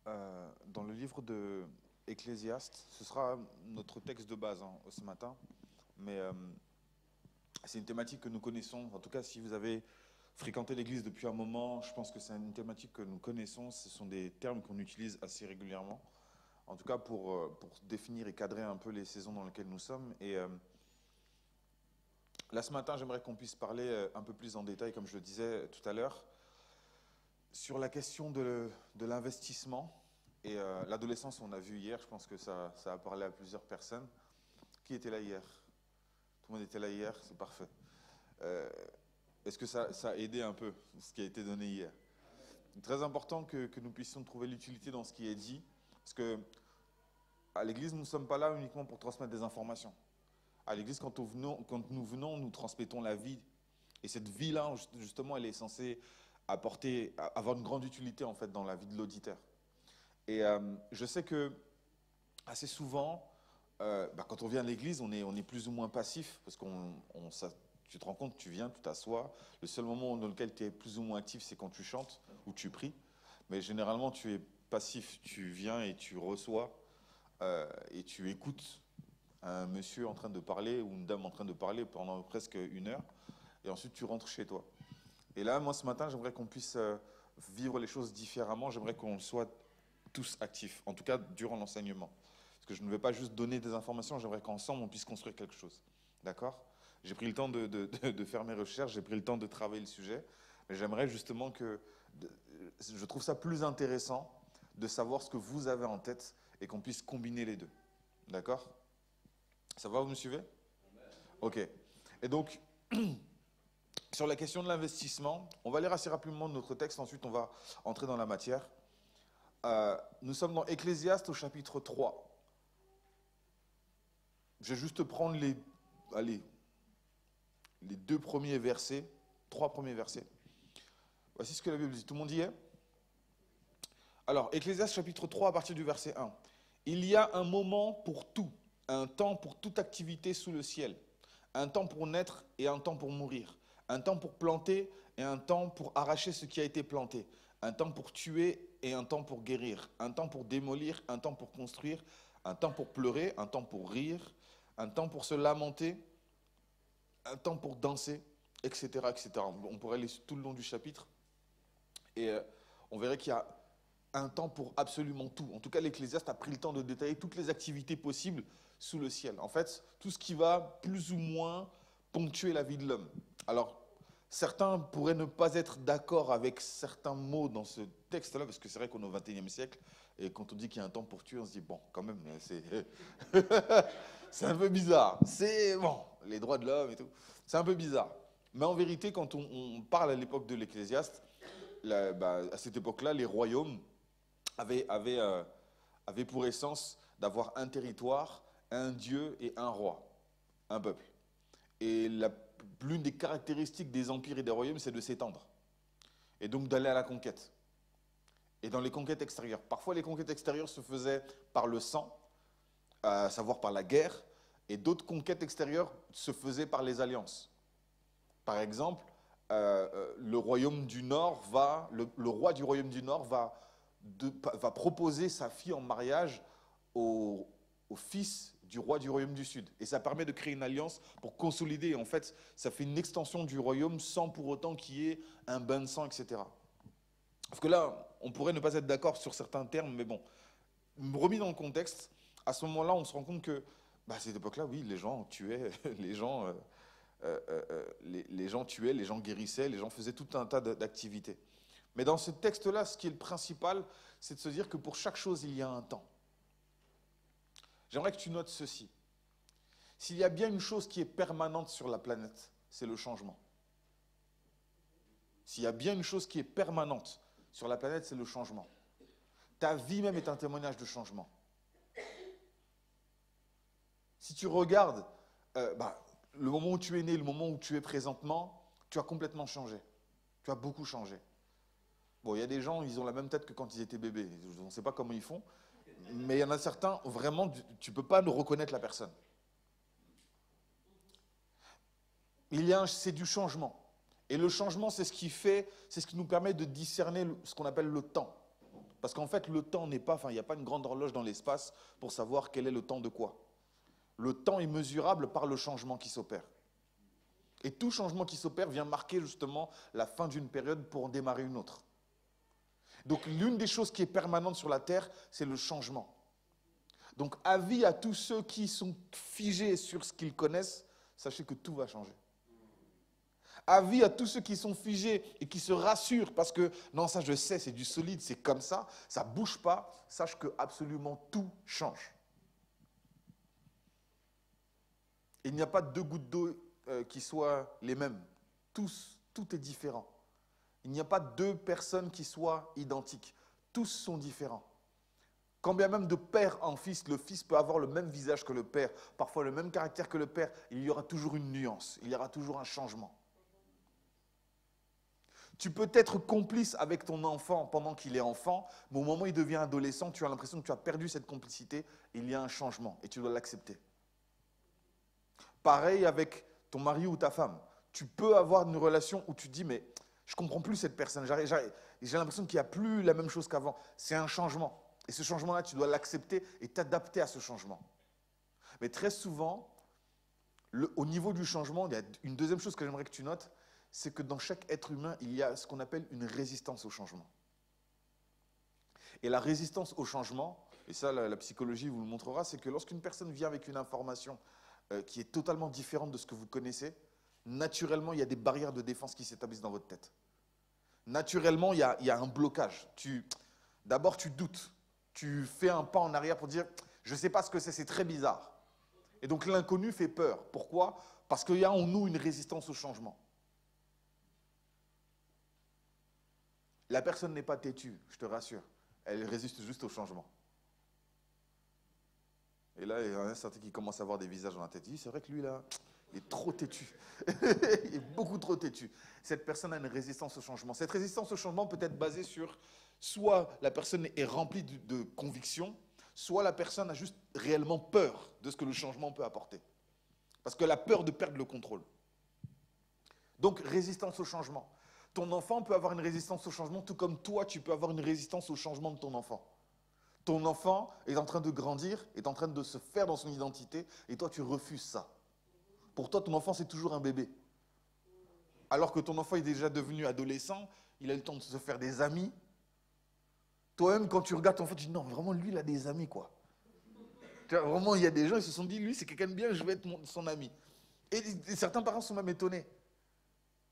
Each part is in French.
dans le livre de Ecclésiaste. Ce sera notre texte de base hein, ce matin, mais c'est une thématique que nous connaissons. En tout cas, si vous avez fréquenté l'Église depuis un moment, je pense que c'est une thématique que nous connaissons. Ce sont des termes qu'on utilise assez régulièrement, en tout cas pour définir et cadrer un peu les saisons dans lesquelles nous sommes. Et là, ce matin, j'aimerais qu'on puisse parler un peu plus en détail, comme je le disais tout à l'heure, sur la question de l'investissement. Et l'adolescence, on a vu hier, je pense que ça a parlé à plusieurs personnes. Qui était là hier? Tout le monde était là hier, c'est parfait. Euh, Est-ce que ça a aidé un peu ce qui a été donné hier? C'est très important que nous puissions trouver l'utilité dans ce qui est dit, parce que à l'église, nous ne sommes pas là uniquement pour transmettre des informations. À l'église, quand nous venons, nous transmettons la vie. Et cette vie-là, justement, elle est censée avoir une grande utilité en fait dans la vie de l'auditeur. Et je sais que assez souvent, quand on vient à l'église, on est plus ou moins passif, parce tu te rends compte, tu viens, tu t'assois. Le seul moment dans lequel tu es plus ou moins actif, c'est quand tu chantes ou tu pries. Mais généralement, tu es passif, tu viens et tu reçois et tu écoutes un monsieur en train de parler ou une dame en train de parler pendant presque une heure, et ensuite tu rentres chez toi. Et là, moi, ce matin, j'aimerais qu'on puisse vivre les choses différemment. J'aimerais qu'on soit tous actifs, en tout cas durant l'enseignement. Parce que je ne vais pas juste donner des informations, j'aimerais qu'ensemble, on puisse construire quelque chose. D'accord? J'ai pris le temps de faire mes recherches, j'ai pris le temps de travailler le sujet, mais j'aimerais justement je trouve ça plus intéressant de savoir ce que vous avez en tête et qu'on puisse combiner les deux. D'accord? Ça va, vous me suivez? Ok. Et donc, sur la question de l'investissement, on va lire assez rapidement notre texte, ensuite on va entrer dans la matière. Nous sommes dans Ecclésiaste au chapitre 3. Je vais juste prendre allez, les deux premiers versets, trois premiers versets. Voici ce que la Bible dit. Tout le monde y est? Alors, Ecclésiaste chapitre 3 à partir du verset 1. Il y a un moment pour tout, un temps pour toute activité sous le ciel, un temps pour naître et un temps pour mourir, un temps pour planter et un temps pour arracher ce qui a été planté, un temps pour tuer et un temps pour guérir, un temps pour démolir, un temps pour construire, un temps pour pleurer, un temps pour rire, un temps pour se lamenter, un temps pour danser, etc., etc. On pourrait aller tout le long du chapitre et on verrait qu'il y a un temps pour absolument tout. En tout cas, l'Ecclésiaste a pris le temps de détailler toutes les activités possibles sous le ciel. En fait, tout ce qui va plus ou moins ponctuer la vie de l'homme. Alors, certains pourraient ne pas être d'accord avec certains mots dans ce texte-là, parce que c'est vrai qu'on est au XXIe siècle, et quand on dit qu'il y a un temps pour tuer, on se dit, bon, quand même, c'est un peu bizarre. C'est, bon, les droits de l'homme et tout, c'est un peu bizarre. Mais en vérité, quand on parle à l'époque de l'Ecclésiaste, à cette époque-là, les royaumes avaient pour essence d'avoir un territoire, un dieu et un roi, un peuple. Et l'une des caractéristiques des empires et des royaumes, c'est de s'étendre. Et donc d'aller à la conquête. Et dans les conquêtes extérieures. Parfois, les conquêtes extérieures se faisaient par le sang, à savoir par la guerre, et d'autres conquêtes extérieures se faisaient par les alliances. Par exemple, le royaume du Nord le roi du royaume du Nord va proposer sa fille en mariage au fils du roi du royaume du Sud. Et ça permet de créer une alliance pour consolider. En fait, ça fait une extension du royaume sans pour autant qu'il y ait un bain de sang, etc. Parce que là, on pourrait ne pas être d'accord sur certains termes, mais bon, remis dans le contexte, à ce moment-là, on se rend compte que, à cette époque-là, oui, les gens tuaient, les gens tuaient, les gens guérissaient, les gens faisaient tout un tas d'activités. Mais dans ce texte-là, ce qui est le principal, c'est de se dire que pour chaque chose, il y a un temps. J'aimerais que tu notes ceci. S'il y a bien une chose qui est permanente sur la planète, c'est le changement. S'il y a bien une chose qui est permanente sur la planète, c'est le changement. Ta vie même est un témoignage de changement. Si tu regardes le moment où tu es né, le moment où tu es présentement, tu as complètement changé. Tu as beaucoup changé. Bon, il y a des gens, ils ont la même tête que quand ils étaient bébés. On ne sait pas comment ils font. Mais il y en a certains, vraiment, tu ne peux pas reconnaître la personne. C'est du changement. Et le changement, c'est ce qui nous permet de discerner ce qu'on appelle le temps. Parce qu'en fait, le temps n'est pas, enfin, il n'y a pas une grande horloge dans l'espace pour savoir quel est le temps de quoi. Le temps est mesurable par le changement qui s'opère. Et tout changement qui s'opère vient marquer justement la fin d'une période pour en démarrer une autre. Donc l'une des choses qui est permanente sur la Terre, c'est le changement. Donc avis à tous ceux qui sont figés sur ce qu'ils connaissent, sachez que tout va changer. Avis à tous ceux qui sont figés et qui se rassurent parce que non, ça je sais, c'est du solide, c'est comme ça ne bouge pas, sache que absolument tout change. Il n'y a pas deux gouttes d'eau qui soient les mêmes. Tout est différent. Il n'y a pas deux personnes qui soient identiques. Tous sont différents. Quand bien même de père en fils, le fils peut avoir le même visage que le père, parfois le même caractère que le père, il y aura toujours une nuance, il y aura toujours un changement. Tu peux être complice avec ton enfant pendant qu'il est enfant, mais au moment où il devient adolescent, tu as l'impression que tu as perdu cette complicité, il y a un changement et tu dois l'accepter. Pareil avec ton mari ou ta femme. Tu peux avoir une relation où tu te dis, mais je ne comprends plus cette personne, j'ai l'impression qu'il n'y a plus la même chose qu'avant. C'est un changement. Et ce changement-là, tu dois l'accepter et t'adapter à ce changement. Mais très souvent, au niveau du changement, il y a une deuxième chose que j'aimerais que tu notes, c'est que dans chaque être humain, il y a ce qu'on appelle une résistance au changement. Et la résistance au changement, et ça la psychologie vous le montrera, c'est que lorsqu'une personne vient avec une information qui est totalement différente de ce que vous connaissez, naturellement, il y a des barrières de défense qui s'établissent dans votre tête. Naturellement, il y a un blocage. D'abord, tu doutes. Tu fais un pas en arrière pour dire « je ne sais pas ce que c'est très bizarre ». Et donc l'inconnu fait peur. Pourquoi? Parce qu'il y a en nous une résistance au changement. La personne n'est pas têtue, je te rassure. Elle résiste juste au changement. Et là, il y en a certains qui commencent à avoir des visages dans la tête. C'est vrai que lui, là, il est trop têtu. Il est beaucoup trop têtu. Cette personne a une résistance au changement. Cette résistance au changement peut être basée sur soit la personne est remplie de convictions, soit la personne a juste réellement peur de ce que le changement peut apporter. Parce qu'elle a peur de perdre le contrôle. Donc, résistance au changement. Ton enfant peut avoir une résistance au changement, tout comme toi, tu peux avoir une résistance au changement de ton enfant. Ton enfant est en train de grandir, est en train de se faire dans son identité, et toi, tu refuses ça. Pour toi, ton enfant, c'est toujours un bébé. Alors que ton enfant est déjà devenu adolescent, il a eu le temps de se faire des amis. Toi-même, quand tu regardes ton enfant, tu dis non, vraiment, lui, il a des amis, quoi. Tu vois, vraiment, il y a des gens, ils se sont dit, lui, c'est quelqu'un de bien, je vais être son ami. Et certains parents sont même étonnés.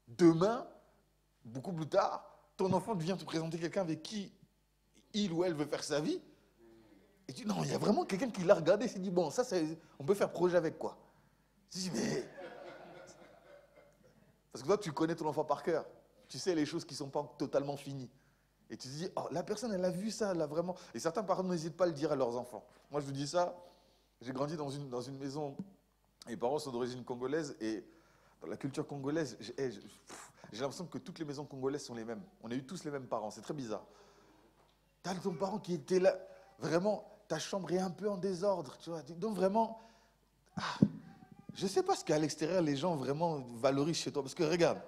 Demain, beaucoup plus tard, ton enfant vient te présenter quelqu'un avec qui il ou elle veut faire sa vie. Et tu dis, non, il y a vraiment quelqu'un qui l'a regardé et s'est dit, bon, ça, on peut faire projet avec, quoi. Tu dis, mais... Parce que toi, tu connais ton enfant par cœur. Tu sais les choses qui ne sont pas totalement finies. Et tu te dis, oh, la personne, elle a vu ça, elle a vraiment... Et certains parents n'hésitent pas à le dire à leurs enfants. Moi, je vous dis ça, j'ai grandi dans une maison, mes parents sont d'origine congolaise, et dans la culture congolaise, j'ai l'impression que toutes les maisons congolaises sont les mêmes. On a eu tous les mêmes parents, c'est très bizarre. T'as ton parent qui était là, vraiment, ta chambre est un peu en désordre, tu vois. Donc vraiment, je ne sais pas ce qu'à l'extérieur, les gens vraiment valorisent chez toi. Parce que regarde,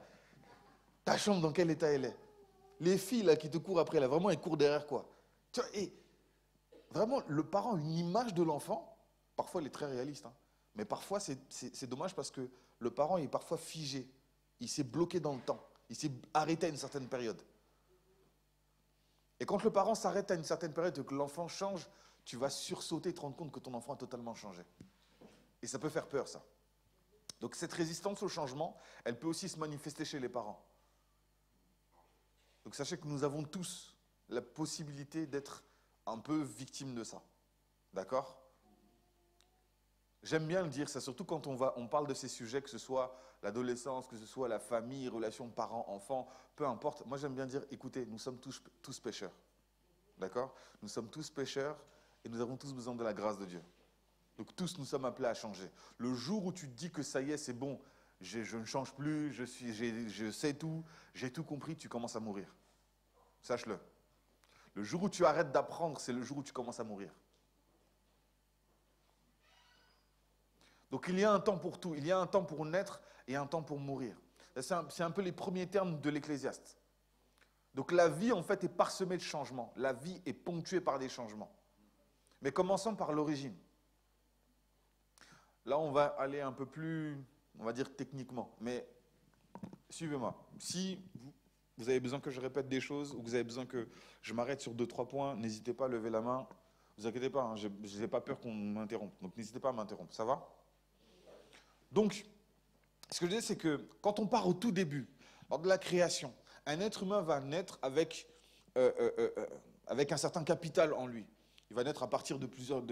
ta chambre, dans quel état elle est? Les filles là, qui te courent après, là, vraiment, elles courent derrière quoi? Tu vois, et vraiment, le parent a une image de l'enfant. Parfois, elle est très réaliste. Hein, mais parfois, c'est dommage parce que le parent est parfois figé. Il s'est bloqué dans le temps. Il s'est arrêté à une certaine période. Et quand le parent s'arrête à une certaine période et que l'enfant change, tu vas sursauter et te rendre compte que ton enfant a totalement changé. Et ça peut faire peur, ça. Donc cette résistance au changement, elle peut aussi se manifester chez les parents. Donc sachez que nous avons tous la possibilité d'être un peu victimes de ça. D'accord? J'aime bien le dire, ça, surtout quand on parle de ces sujets, que ce soit l'adolescence, que ce soit la famille, relations parents-enfants, peu importe. Moi, j'aime bien dire, écoutez, nous sommes tous pécheurs. D'accord? Nous sommes tous pécheurs et nous avons tous besoin de la grâce de Dieu. Donc tous, nous sommes appelés à changer. Le jour où tu te dis que ça y est, c'est bon, je ne change plus, je sais tout, j'ai tout compris, tu commences à mourir. Sache-le. Le jour où tu arrêtes d'apprendre, c'est le jour où tu commences à mourir. Donc il y a un temps pour tout. Il y a un temps pour naître et un temps pour mourir. C'est un peu les premiers termes de l'Ecclésiaste. Donc la vie, en fait, est parsemée de changements. La vie est ponctuée par des changements. Mais commençons par l'origine. Là, on va aller un peu plus, on va dire techniquement. Mais suivez-moi. Si vous avez besoin que je répète des choses ou que vous avez besoin que je m'arrête sur 2-3 points, n'hésitez pas à lever la main. Ne vous inquiétez pas, hein, je n'ai pas peur qu'on m'interrompe. Donc n'hésitez pas à m'interrompre. Ça va? Donc, ce que je dis, c'est que quand on part au tout début, lors de la création, un être humain va naître avec un certain capital en lui. Il va naître à partir de plusieurs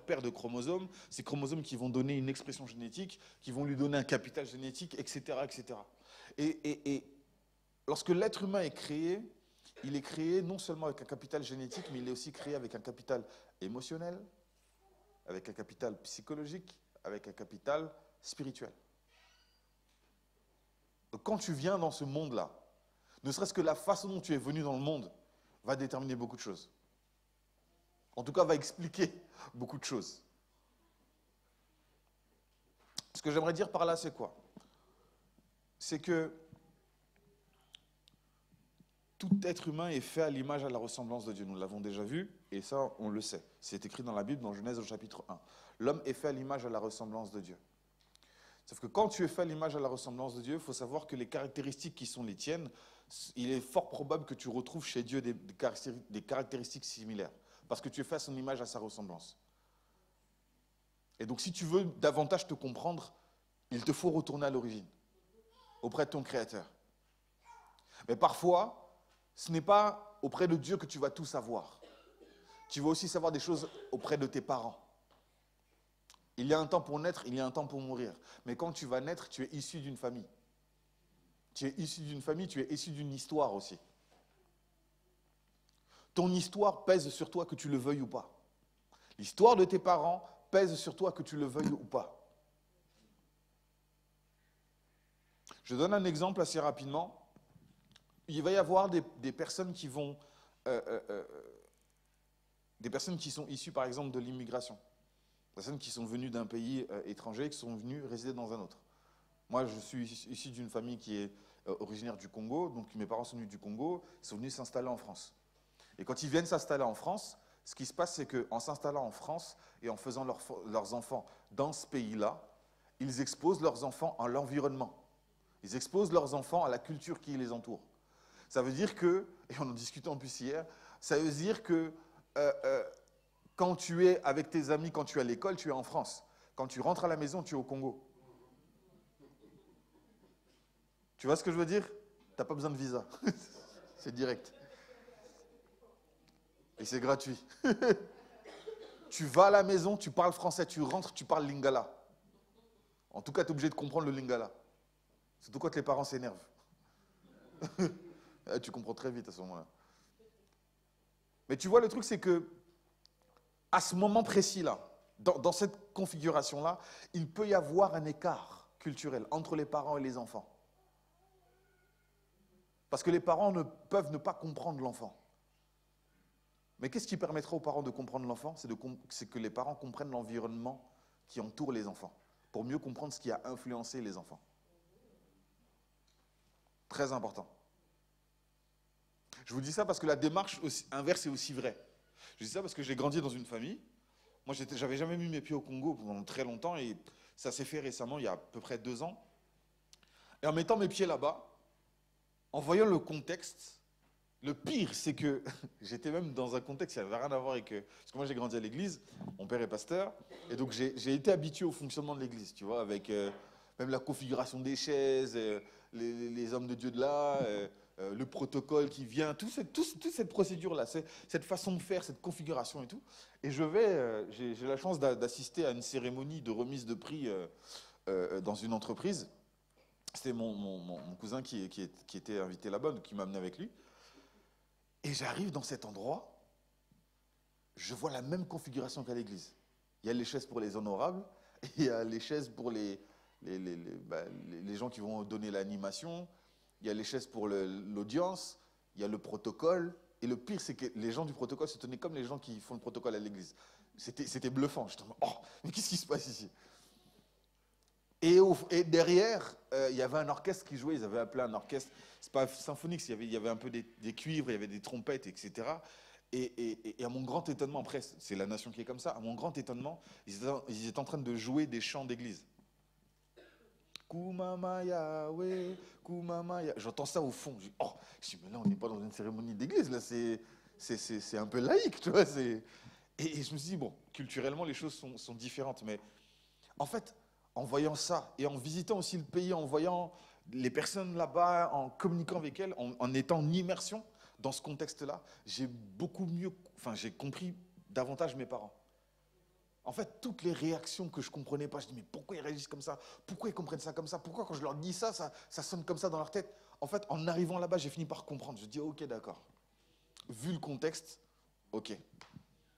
paires de chromosomes. Ces chromosomes qui vont donner une expression génétique, qui vont lui donner un capital génétique, etc. etc. Et lorsque l'être humain est créé, il est créé non seulement avec un capital génétique, mais il est aussi créé avec un capital émotionnel, avec un capital psychologique, avec un capital spirituel. Donc quand tu viens dans ce monde-là, ne serait-ce que la façon dont tu es venu dans le monde va déterminer beaucoup de choses. En tout cas, va expliquer beaucoup de choses. Ce que j'aimerais dire par là, c'est quoi? C'est que tout être humain est fait à l'image et à la ressemblance de Dieu. Nous l'avons déjà vu, et ça, on le sait. C'est écrit dans la Bible, dans Genèse au chapitre 1. L'homme est fait à l'image et à la ressemblance de Dieu. Sauf que quand tu es fait à l'image et à la ressemblance de Dieu, il faut savoir que les caractéristiques qui sont les tiennes, il est fort probable que tu retrouves chez Dieu des caractéristiques similaires. Parce que tu es fait à son image, à sa ressemblance. Et donc, si tu veux davantage te comprendre, il te faut retourner à l'origine, auprès de ton Créateur. Mais parfois, ce n'est pas auprès de Dieu que tu vas tout savoir. Tu vas aussi savoir des choses auprès de tes parents. Il y a un temps pour naître, il y a un temps pour mourir. Mais quand tu vas naître, tu es issu d'une famille. Tu es issu d'une famille, tu es issu d'une histoire aussi. Ton histoire pèse sur toi que tu le veuilles ou pas. L'histoire de tes parents pèse sur toi que tu le veuilles ou pas. Je donne un exemple assez rapidement. Il va y avoir des personnes qui vont... des personnes qui sont issues, par exemple, de l'immigration. Des personnes qui sont venues d'un pays étranger et qui sont venues résider dans un autre. Moi, je suis issu d'une famille qui est originaire du Congo. Donc, mes parents sont venus du Congo. Ils sont venus s'installer en France. Et quand ils viennent s'installer en France, ce qui se passe, c'est qu'en s'installant en France et en faisant leurs enfants dans ce pays-là, ils exposent leurs enfants à l'environnement. Ils exposent leurs enfants à la culture qui les entoure. Ça veut dire que, et on en discutait en plus hier, ça veut dire que quand tu es avec tes amis, quand tu es à l'école, tu es en France. Quand tu rentres à la maison, tu es au Congo. Tu vois ce que je veux dire? Tu n'as pas besoin de visa. C'est direct. Et c'est gratuit. Tu vas à la maison, tu parles français, tu rentres, tu parles lingala. En tout cas, tu es obligé de comprendre le lingala. Surtout quand les parents s'énervent. Tu comprends très vite à ce moment-là. Mais tu vois, le truc, c'est que à ce moment précis-là, dans cette configuration-là, il peut y avoir un écart culturel entre les parents et les enfants. Parce que les parents peuvent ne pas comprendre l'enfant. Mais qu'est-ce qui permettra aux parents de comprendre l'enfant? C'est que les parents comprennent l'environnement qui entoure les enfants, pour mieux comprendre ce qui a influencé les enfants. Très important. Je vous dis ça parce que la démarche inverse est aussi vraie. Je dis ça parce que j'ai grandi dans une famille. Moi, j'avais jamais mis mes pieds au Congo pendant très longtemps et ça s'est fait récemment, il y a à peu près 2 ans. Et en mettant mes pieds là-bas, en voyant le contexte, le pire, c'est que j'étais même dans un contexte qui n'avait rien à voir avec... Parce que moi, j'ai grandi à l'église, mon père est pasteur, et donc j'ai été habitué au fonctionnement de l'église, tu vois, avec même la configuration des chaises, les hommes de Dieu de là, le protocole qui vient, toute cette procédure-là, cette façon de faire, cette configuration et tout. Et j'ai la chance d'assister à une cérémonie de remise de prix dans une entreprise. C'était mon cousin qui était invité là-bas, donc qui m'a amené avec lui. Et j'arrive dans cet endroit, je vois la même configuration qu'à l'église. Il y a les chaises pour les honorables, et il y a les chaises pour les gens qui vont donner l'animation, il y a les chaises pour l'audience, il y a le protocole. Et le pire, c'est que les gens du protocole se tenaient comme les gens qui font le protocole à l'église. C'était bluffant. Je me dis, oh, mais qu'est-ce qui se passe ici? Et derrière, il y avait un orchestre qui jouait, ils avaient appelé un orchestre, c'est pas symphonique, il y avait un peu des cuivres, il y avait des trompettes, etc. Et à mon grand étonnement, après, c'est la nation qui est comme ça, à mon grand étonnement, ils étaient en train de jouer des chants d'église. Kumama Yahweh, Kumama Yahweh. J'entends ça au fond. Je dis, mais là, on n'est pas dans une cérémonie d'église, là, c'est un peu laïque, tu vois. Et je me suis dit, bon, culturellement, les choses sont différentes. Mais en fait, en voyant ça, et en visitant aussi le pays, en voyant les personnes là-bas, en communiquant avec elles, en étant en immersion dans ce contexte-là, j'ai compris davantage mes parents. En fait, toutes les réactions que je ne comprenais pas, je dis, mais pourquoi ils réagissent comme ça? Pourquoi ils comprennent ça comme ça? Pourquoi quand je leur dis ça, ça sonne comme ça dans leur tête? En fait, en arrivant là-bas, j'ai fini par comprendre. Je dis, ok, d'accord. Vu le contexte, ok.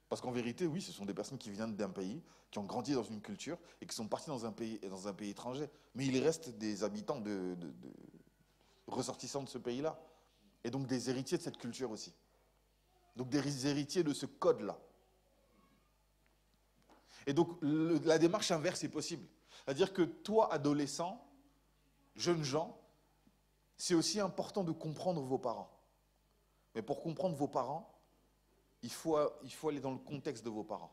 Parce qu'en vérité, oui, ce sont des personnes qui viennent d'un pays, qui ont grandi dans une culture et qui sont partis dans un pays étranger. Mais il reste des habitants ressortissants de ce pays-là. Et donc des héritiers de cette culture aussi. Donc des héritiers de ce code-là. Et donc, la démarche inverse est possible. C'est-à-dire que toi, adolescent, jeunes gens, c'est aussi important de comprendre vos parents. Mais pour comprendre vos parents, il faut aller dans le contexte de vos parents.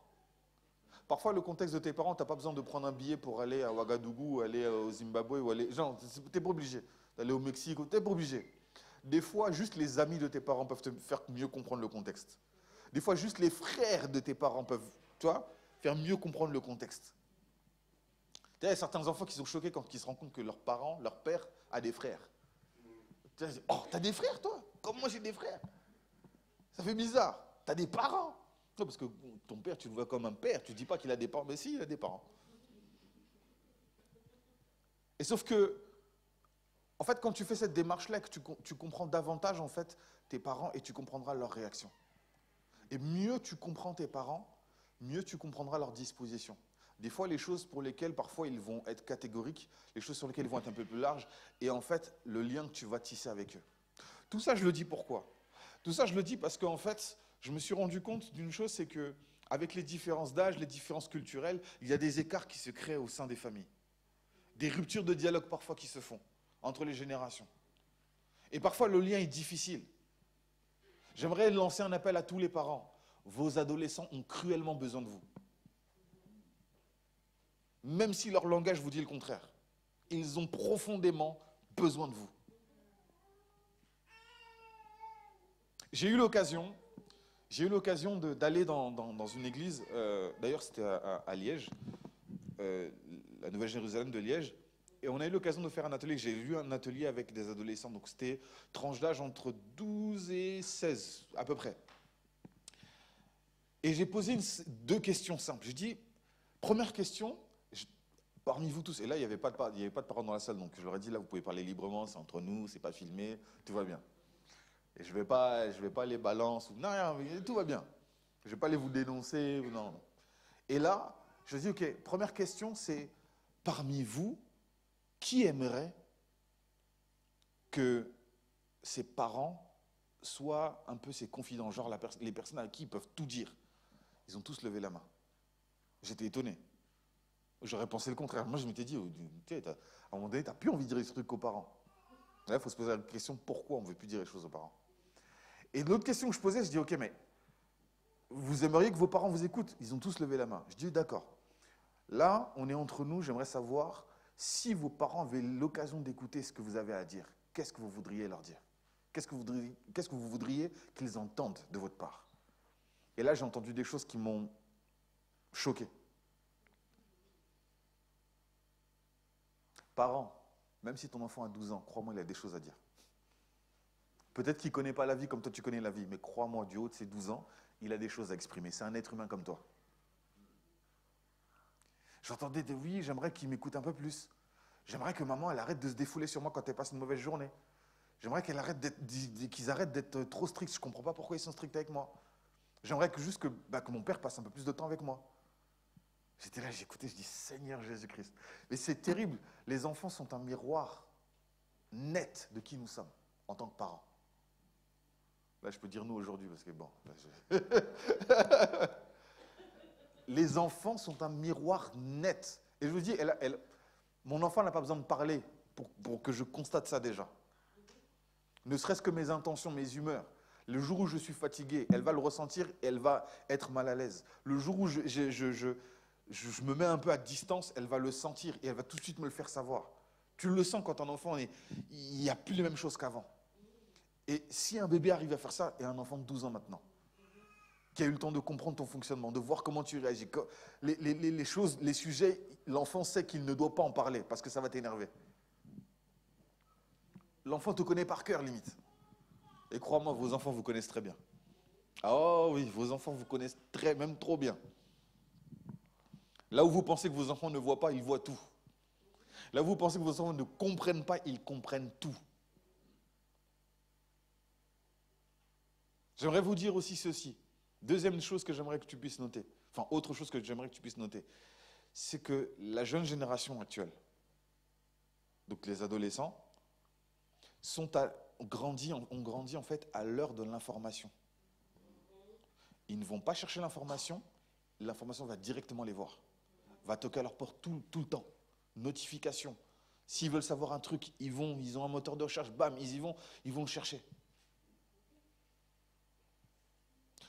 Parfois, le contexte de tes parents, tu n'as pas besoin de prendre un billet pour aller à Ouagadougou, aller au Zimbabwe, ou aller... Genre, tu n'es pas obligé d'aller au Mexique, tu n'es pas obligé. Des fois, juste les amis de tes parents peuvent te faire mieux comprendre le contexte. Des fois, juste les frères de tes parents peuvent, tu vois, faire mieux comprendre le contexte. Il y a certains enfants qui sont choqués quand ils se rendent compte que leurs parents, leur père, a des frères. Oh, t'as des frères, toi? Comme moi, j'ai des frères. Ça fait bizarre. T'as des parents. Non, parce que ton père, tu le vois comme un père. Tu ne dis pas qu'il a des parents. Mais si, il a des parents. Et sauf que, en fait, quand tu fais cette démarche-là, que tu comprends davantage, en fait, tes parents et tu comprendras leur réaction. Et mieux tu comprends tes parents, mieux tu comprendras leurs dispositions. Des fois, les choses pour lesquelles, parfois, ils vont être catégoriques, les choses sur lesquelles ils vont être un peu plus larges, et en fait, le lien que tu vas tisser avec eux. Tout ça, je le dis pourquoi? Tout ça, je le dis parce qu'en fait, je me suis rendu compte d'une chose, c'est que avec les différences d'âge, les différences culturelles, il y a des écarts qui se créent au sein des familles. Des ruptures de dialogue parfois qui se font entre les générations. Et parfois, le lien est difficile. J'aimerais lancer un appel à tous les parents. Vos adolescents ont cruellement besoin de vous. Même si leur langage vous dit le contraire. Ils ont profondément besoin de vous. J'ai eu l'occasion d'aller dans une église, d'ailleurs c'était à Liège, la Nouvelle-Jérusalem de Liège, et on a eu l'occasion de faire un atelier. J'ai eu un atelier avec des adolescents, donc c'était tranche d'âge entre 12 et 16 à peu près. Et j'ai posé deux questions simples. J'ai dit, première question, parmi vous tous, et là il n'y avait pas de parole dans la salle, donc je leur ai dit, là vous pouvez parler librement, c'est entre nous, c'est pas filmé, tout va bien. Et je vais pas les balancer, non, tout va bien. Je ne vais pas aller vous dénoncer, non. Et là, je dis, ok, première question, c'est, parmi vous, qui aimerait que ses parents soient un peu ses confidents, genre les personnes à qui ils peuvent tout dire? Ils ont tous levé la main. J'étais étonné. J'aurais pensé le contraire. Moi, je m'étais dit, à un moment donné, tu n'as plus envie de dire ce truc aux parents. Là, il faut se poser la question, pourquoi on ne veut plus dire les choses aux parents? Et l'autre question que je posais, je dis, ok, mais vous aimeriez que vos parents vous écoutent? Ils ont tous levé la main. Je dis, d'accord. Là, on est entre nous, j'aimerais savoir si vos parents avaient l'occasion d'écouter ce que vous avez à dire. Qu'est-ce que vous voudriez leur dire? Qu'est-ce que vous voudriez qu'ils entendent de votre part? Et là, j'ai entendu des choses qui m'ont choqué. Parents, même si ton enfant a 12 ans, crois-moi, il a des choses à dire. Peut-être qu'il ne connaît pas la vie comme toi tu connais la vie, mais crois-moi, du haut de ses 12 ans, il a des choses à exprimer. C'est un être humain comme toi. J'entendais des oui, j'aimerais qu'il m'écoute un peu plus. J'aimerais que maman, elle arrête de se défouler sur moi quand elle passe une mauvaise journée. J'aimerais qu'ils arrêtent d'être trop stricts. Je ne comprends pas pourquoi ils sont stricts avec moi. J'aimerais que mon père passe un peu plus de temps avec moi. J'étais là, j'écoutais, je dis Seigneur Jésus-Christ. Mais c'est terrible. Les enfants sont un miroir net de qui nous sommes en tant que parents. Là, je peux dire nous aujourd'hui parce que bon. Les enfants sont un miroir net. Et je vous dis, Mon enfant n'a pas besoin de parler pour que je constate ça déjà. Ne serait-ce que mes intentions, mes humeurs. Le jour où je suis fatigué, elle va le ressentir et elle va être mal à l'aise. Le jour où je me mets un peu à distance, elle va le sentir et elle va tout de suite me le faire savoir. Tu le sens quand ton enfant, il n'y a plus les mêmes choses qu'avant. Et si un bébé arrive à faire ça, et un enfant de 12 ans maintenant, qui a eu le temps de comprendre ton fonctionnement, de voir comment tu réagis, les choses, les sujets, l'enfant sait qu'il ne doit pas en parler parce que ça va t'énerver. L'enfant te connaît par cœur, limite. Et crois-moi, vos enfants vous connaissent très bien. Oh oui, vos enfants vous connaissent même trop bien. Là où vous pensez que vos enfants ne voient pas, ils voient tout. Là où vous pensez que vos enfants ne comprennent pas, ils comprennent tout. J'aimerais vous dire aussi ceci. Deuxième chose que j'aimerais que tu puisses noter, enfin autre chose que j'aimerais que tu puisses noter, c'est que la jeune génération actuelle, donc les adolescents, ont grandi en fait à l'heure de l'information. Ils ne vont pas chercher l'information va directement les voir. Va toquer à leur porte tout le temps. Notification. S'ils veulent savoir un truc, ils ont un moteur de recherche, bam, ils vont le chercher.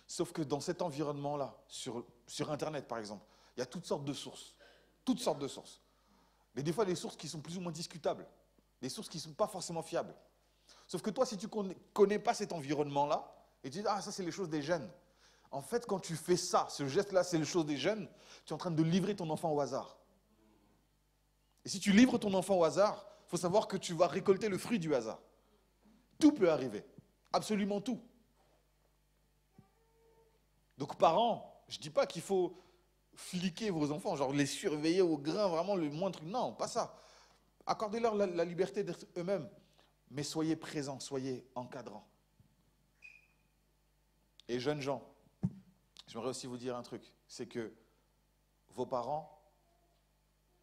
Sauf que dans cet environnement-là, sur Internet par exemple, il y a toutes sortes de sources. Toutes sortes de sources. Mais des fois, des sources qui sont plus ou moins discutables. Des sources qui ne sont pas forcément fiables. Sauf que toi, si tu ne connais pas cet environnement-là, et tu dis, ah, ça, c'est les choses des jeunes. En fait, quand tu fais ça, ce geste-là, c'est les choses des jeunes, tu es en train de livrer ton enfant au hasard. Et si tu livres ton enfant au hasard, il faut savoir que tu vas récolter le fruit du hasard. Tout peut arriver. Absolument tout. Donc, parents, je ne dis pas qu'il faut fliquer vos enfants, genre les surveiller au grain, vraiment le moindre truc. Non, pas ça. Accordez-leur la liberté d'être eux-mêmes. Mais soyez présents, soyez encadrants. Et jeunes gens, j'aimerais aussi vous dire un truc, c'est que vos parents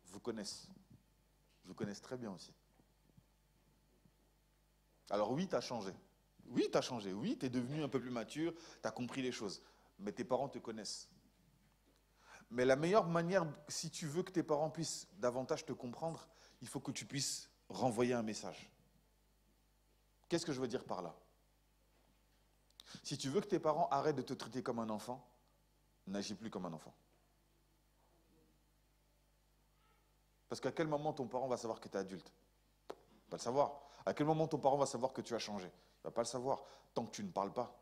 vous connaissent très bien aussi. Alors oui, tu as changé. Oui, tu as changé. Oui, tu es devenu un peu plus mature, tu as compris les choses. Mais tes parents te connaissent. Mais la meilleure manière, si tu veux que tes parents puissent davantage te comprendre, il faut que tu puisses renvoyer un message. Qu'est-ce que je veux dire par là? Si tu veux que tes parents arrêtent de te traiter comme un enfant, n'agis plus comme un enfant. Parce qu'à quel moment ton parent va savoir que tu es adulte? Il ne va pas le savoir. À quel moment ton parent va savoir que tu as changé? Il ne va pas le savoir, tant que tu ne parles pas.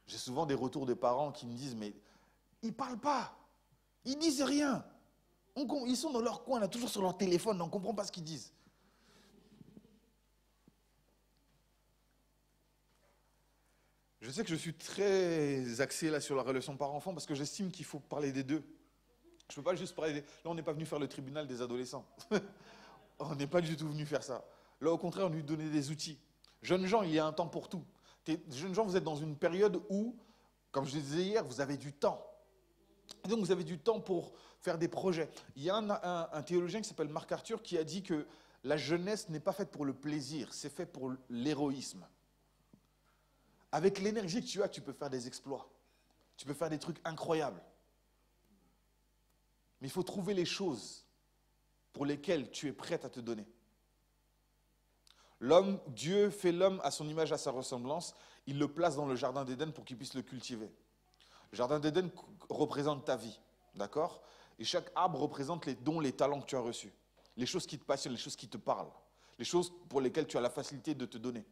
J'ai souvent des retours de parents qui me disent, mais ils ne parlent pas, ils ne disent rien. Ils sont dans leur coin, là, toujours sur leur téléphone, on ne comprend pas ce qu'ils disent. Je sais que je suis très axé là sur la relation parent-enfant parce que j'estime qu'il faut parler des deux. Je ne peux pas juste parler des... Là, on n'est pas venu faire le tribunal des adolescents. On n'est pas du tout venu faire ça. Là, au contraire, on lui donner des outils. Jeunes gens, il y a un temps pour tout. Jeunes gens, vous êtes dans une période où, comme je le disais hier, vous avez du temps. Et donc, vous avez du temps pour faire des projets. Il y a un théologien qui s'appelle Marc Arthur qui a dit que la jeunesse n'est pas faite pour le plaisir, c'est fait pour l'héroïsme. Avec l'énergie que tu as, tu peux faire des exploits. Tu peux faire des trucs incroyables. Mais il faut trouver les choses pour lesquelles tu es prête à te donner. Dieu fait l'homme à son image, à sa ressemblance. Il le place dans le jardin d'Éden pour qu'il puisse le cultiver. Le jardin d'Éden représente ta vie, d'accord? Et chaque arbre représente les dons, les talents que tu as reçus. Les choses qui te passionnent, les choses qui te parlent. Les choses pour lesquelles tu as la facilité de te donner.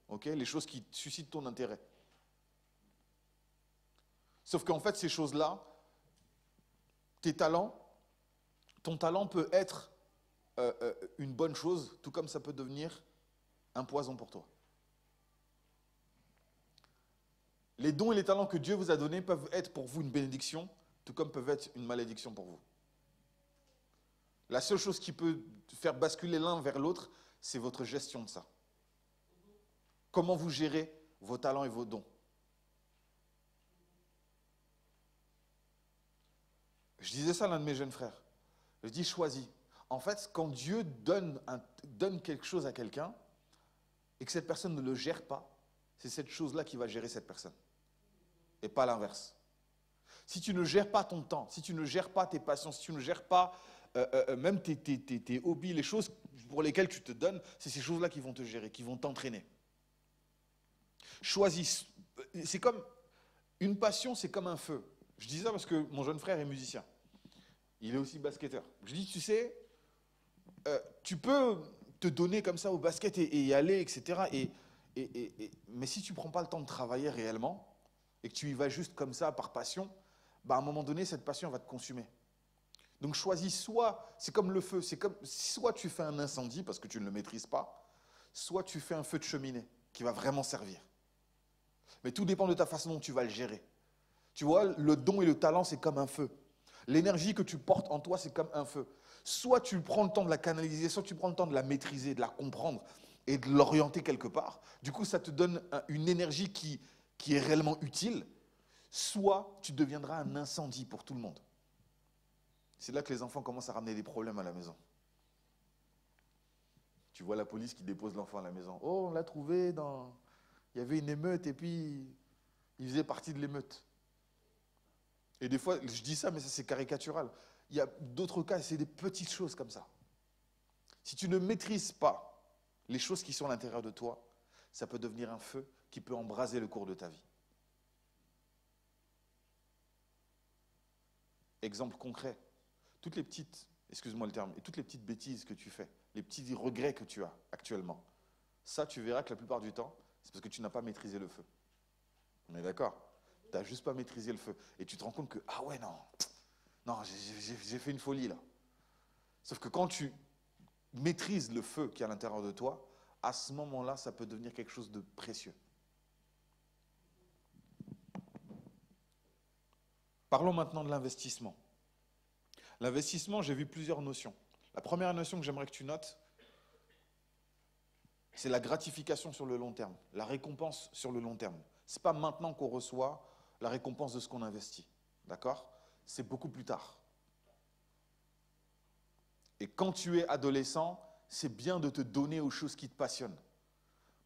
Okay? Les choses qui suscitent ton intérêt. Sauf qu'en fait, ces choses-là, ton talent peut être une bonne chose, tout comme ça peut devenir un poison pour toi. Les dons et les talents que Dieu vous a donnés peuvent être pour vous une bénédiction, tout comme peuvent être une malédiction pour vous. La seule chose qui peut faire basculer l'un vers l'autre, c'est votre gestion de ça. Comment vous gérez vos talents et vos dons. Je disais ça à l'un de mes jeunes frères. Je dis choisis. En fait, quand Dieu donne quelque chose à quelqu'un et que cette personne ne le gère pas, c'est cette chose-là qui va gérer cette personne. Et pas l'inverse. Si tu ne gères pas ton temps, si tu ne gères pas tes passions, si tu ne gères pas même tes hobbies, les choses pour lesquelles tu te donnes, c'est ces choses-là qui vont te gérer, qui vont t'entraîner. Choisis. C'est comme une passion, c'est comme un feu. Je dis ça parce que mon jeune frère est musicien. Il est aussi basketteur. Je dis, tu sais, tu peux te donner comme ça au basket et y aller, etc. Mais si tu ne prends pas le temps de travailler réellement et que tu y vas juste comme ça par passion, bah à un moment donné, cette passion va te consumer. Donc choisis soit, c'est comme le feu, c'est comme soit tu fais un incendie parce que tu ne le maîtrises pas, soit tu fais un feu de cheminée qui va vraiment servir. Mais tout dépend de ta façon dont tu vas le gérer. Tu vois, le don et le talent, c'est comme un feu. L'énergie que tu portes en toi, c'est comme un feu. Soit tu prends le temps de la canaliser, soit tu prends le temps de la maîtriser, de la comprendre et de l'orienter quelque part. Du coup, ça te donne une énergie qui est réellement utile. Soit tu deviendras un incendie pour tout le monde. C'est là que les enfants commencent à ramener des problèmes à la maison. Tu vois la police qui dépose l'enfant à la maison. Oh, on l'a trouvé dans... Il y avait une émeute et puis il faisait partie de l'émeute. Et des fois, je dis ça, mais ça c'est caricatural. Il y a d'autres cas, c'est des petites choses comme ça. Si tu ne maîtrises pas les choses qui sont à l'intérieur de toi, ça peut devenir un feu qui peut embraser le cours de ta vie. Exemple concret, toutes les petites, excuse-moi le terme, et toutes les petites bêtises que tu fais, les petits regrets que tu as actuellement, ça tu verras que la plupart du temps, c'est parce que tu n'as pas maîtrisé le feu. On est d'accord ? Tu n'as juste pas maîtrisé le feu. Et tu te rends compte que, ah ouais, non, j'ai fait une folie là. Sauf que quand tu maîtrises le feu qui est à l'intérieur de toi, à ce moment-là, ça peut devenir quelque chose de précieux. Parlons maintenant de l'investissement. L'investissement, j'ai vu plusieurs notions. La première notion que j'aimerais que tu notes, c'est la gratification sur le long terme, la récompense sur le long terme. Ce n'est pas maintenant qu'on reçoit la récompense de ce qu'on investit. D'accord ? C'est beaucoup plus tard. Et quand tu es adolescent, c'est bien de te donner aux choses qui te passionnent.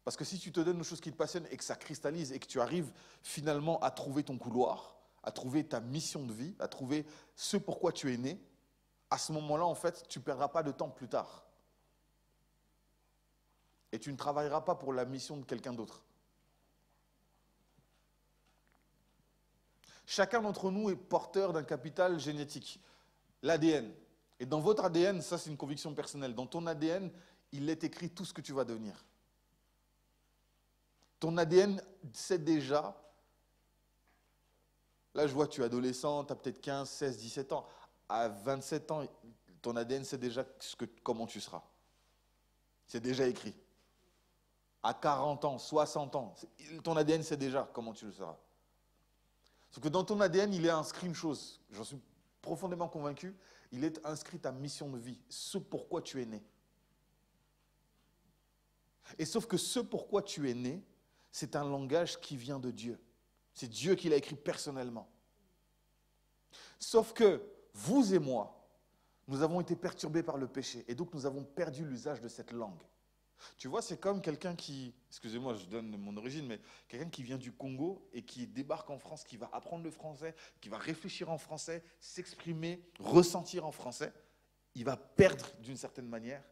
Parce que si tu te donnes aux choses qui te passionnent et que ça cristallise et que tu arrives finalement à trouver ton couloir, à trouver ta mission de vie, à trouver ce pourquoi tu es né, à ce moment-là, en fait, tu ne perdras pas de temps plus tard. Et tu ne travailleras pas pour la mission de quelqu'un d'autre. Chacun d'entre nous est porteur d'un capital génétique, l'ADN. Et dans votre ADN, ça c'est une conviction personnelle, dans ton ADN, il est écrit tout ce que tu vas devenir. Ton ADN sait déjà, là je vois que tu es adolescent, tu as peut-être 15, 16, 17 ans, à 27 ans, ton ADN sait déjà comment tu seras. C'est déjà écrit. À 40 ans, 60 ans, ton ADN sait déjà comment tu le seras. Sauf que dans ton ADN, il est inscrit une chose, j'en suis profondément convaincu, il est inscrit ta mission de vie, ce pourquoi tu es né. Et sauf que ce pourquoi tu es né, c'est un langage qui vient de Dieu. C'est Dieu qui l'a écrit personnellement. Sauf que vous et moi, nous avons été perturbés par le péché et donc nous avons perdu l'usage de cette langue. Tu vois, c'est comme quelqu'un qui, excusez-moi, je donne mon origine, mais quelqu'un qui vient du Congo et qui débarque en France, qui va apprendre le français, qui va réfléchir en français, s'exprimer, ressentir en français, il va perdre d'une certaine manière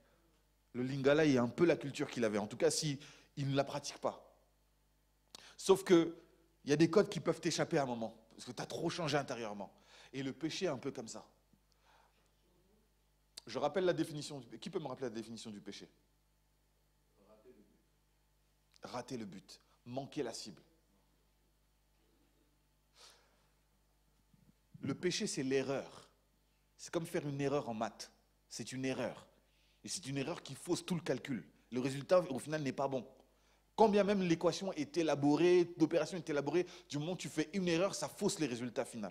le lingala et un peu la culture qu'il avait, en tout cas s'il ne la pratique pas. Sauf qu'il y a des codes qui peuvent t'échapper à un moment, parce que tu as trop changé intérieurement. Et le péché est un peu comme ça. Je rappelle la définition. Qui peut me rappeler la définition du péché ? Rater le but, manquer la cible. Le péché, c'est l'erreur. C'est comme faire une erreur en maths. C'est une erreur. Et c'est une erreur qui fausse tout le calcul. Le résultat, au final, n'est pas bon. Quand bien même l'équation est élaborée, l'opération est élaborée, du moment où tu fais une erreur, ça fausse les résultats finaux.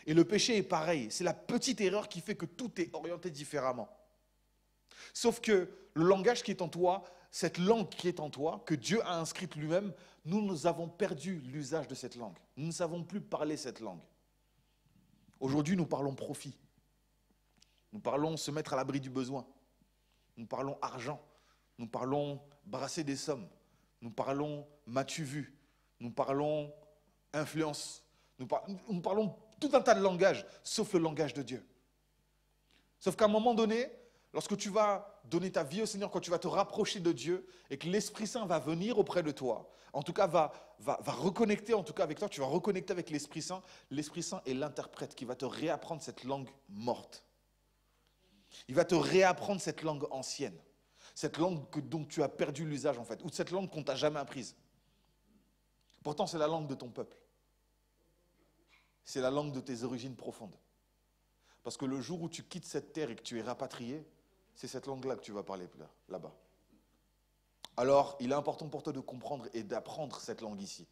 Et le péché est pareil. C'est la petite erreur qui fait que tout est orienté différemment. Sauf que le langage qui est en toi, cette langue qui est en toi, que Dieu a inscrite lui-même, nous avons perdu l'usage de cette langue. Nous ne savons plus parler cette langue. Aujourd'hui, nous parlons profit. Nous parlons se mettre à l'abri du besoin. Nous parlons argent. Nous parlons brasser des sommes. Nous parlons m'as-tu vu. Nous parlons influence. Nous parlons tout un tas de langages, sauf le langage de Dieu. Sauf qu'à un moment donné, lorsque tu vas donner ta vie au Seigneur, quand tu vas te rapprocher de Dieu et que l'Esprit Saint va venir auprès de toi, en tout cas va reconnecter en tout cas avec toi, tu vas reconnecter avec l'Esprit Saint. L'Esprit Saint est l'interprète qui va te réapprendre cette langue morte. Il va te réapprendre cette langue ancienne, cette langue dont tu as perdu l'usage en fait, ou cette langue qu'on t'a jamais apprise. Pourtant, c'est la langue de ton peuple. C'est la langue de tes origines profondes. Parce que le jour où tu quittes cette terre et que tu es rapatrié, c'est cette langue-là que tu vas parler là-bas. Alors, il est important pour toi de comprendre et d'apprendre cette langue ici.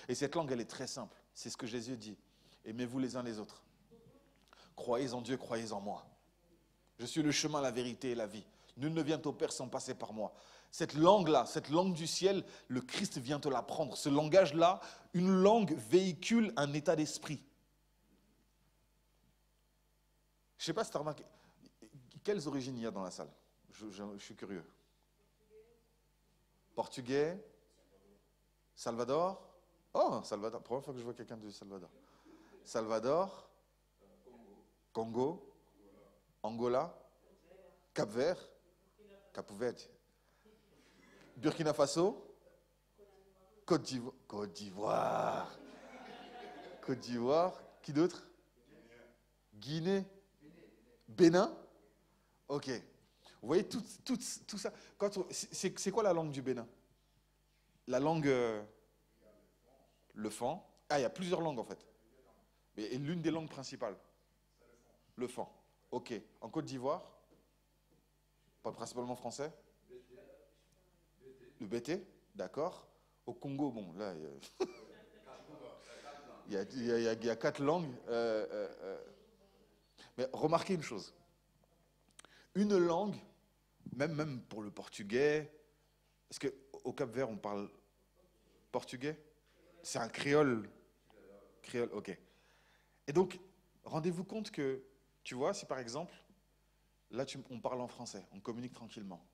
Et cette langue, elle est très simple. C'est ce que Jésus dit. Aimez-vous les uns les autres. Croyez en Dieu, croyez en moi. Je suis le chemin, la vérité et la vie. Nul ne vient au Père sans passer par moi. Cette langue-là, cette langue du ciel, le Christ vient te l'apprendre. Ce langage-là, une langue véhicule un état d'esprit. Je ne sais pas si tu as remarqué, quelles origines il y a dans la salle? Je suis curieux. Portugais, Salvador. Oh, Salvador, première fois que je vois quelqu'un du Salvador. Salvador, Congo, Angola, Cap-Vert, Cap-Vert, Burkina Faso, Côte d'Ivoire. Côte d'Ivoire, qui d'autre? Guinée. Bénin? Ok. Vous voyez tout ça. C'est quoi la langue du Bénin? La langue... le fan. Ah, il y a plusieurs langues en fait. Mais l'une des langues principales. Le fan. Ok. En Côte d'Ivoire? Pas principalement français? Le BT? D'accord. Au Congo, bon, là... il y a 4 langues. Mais remarquez une chose. Une langue, même pour le portugais, parce qu'au Cap-Vert, on parle portugais? C'est un créole. Créole, ok. Et donc, rendez-vous compte que, tu vois, si par exemple, là, on parle en français, on communique tranquillement.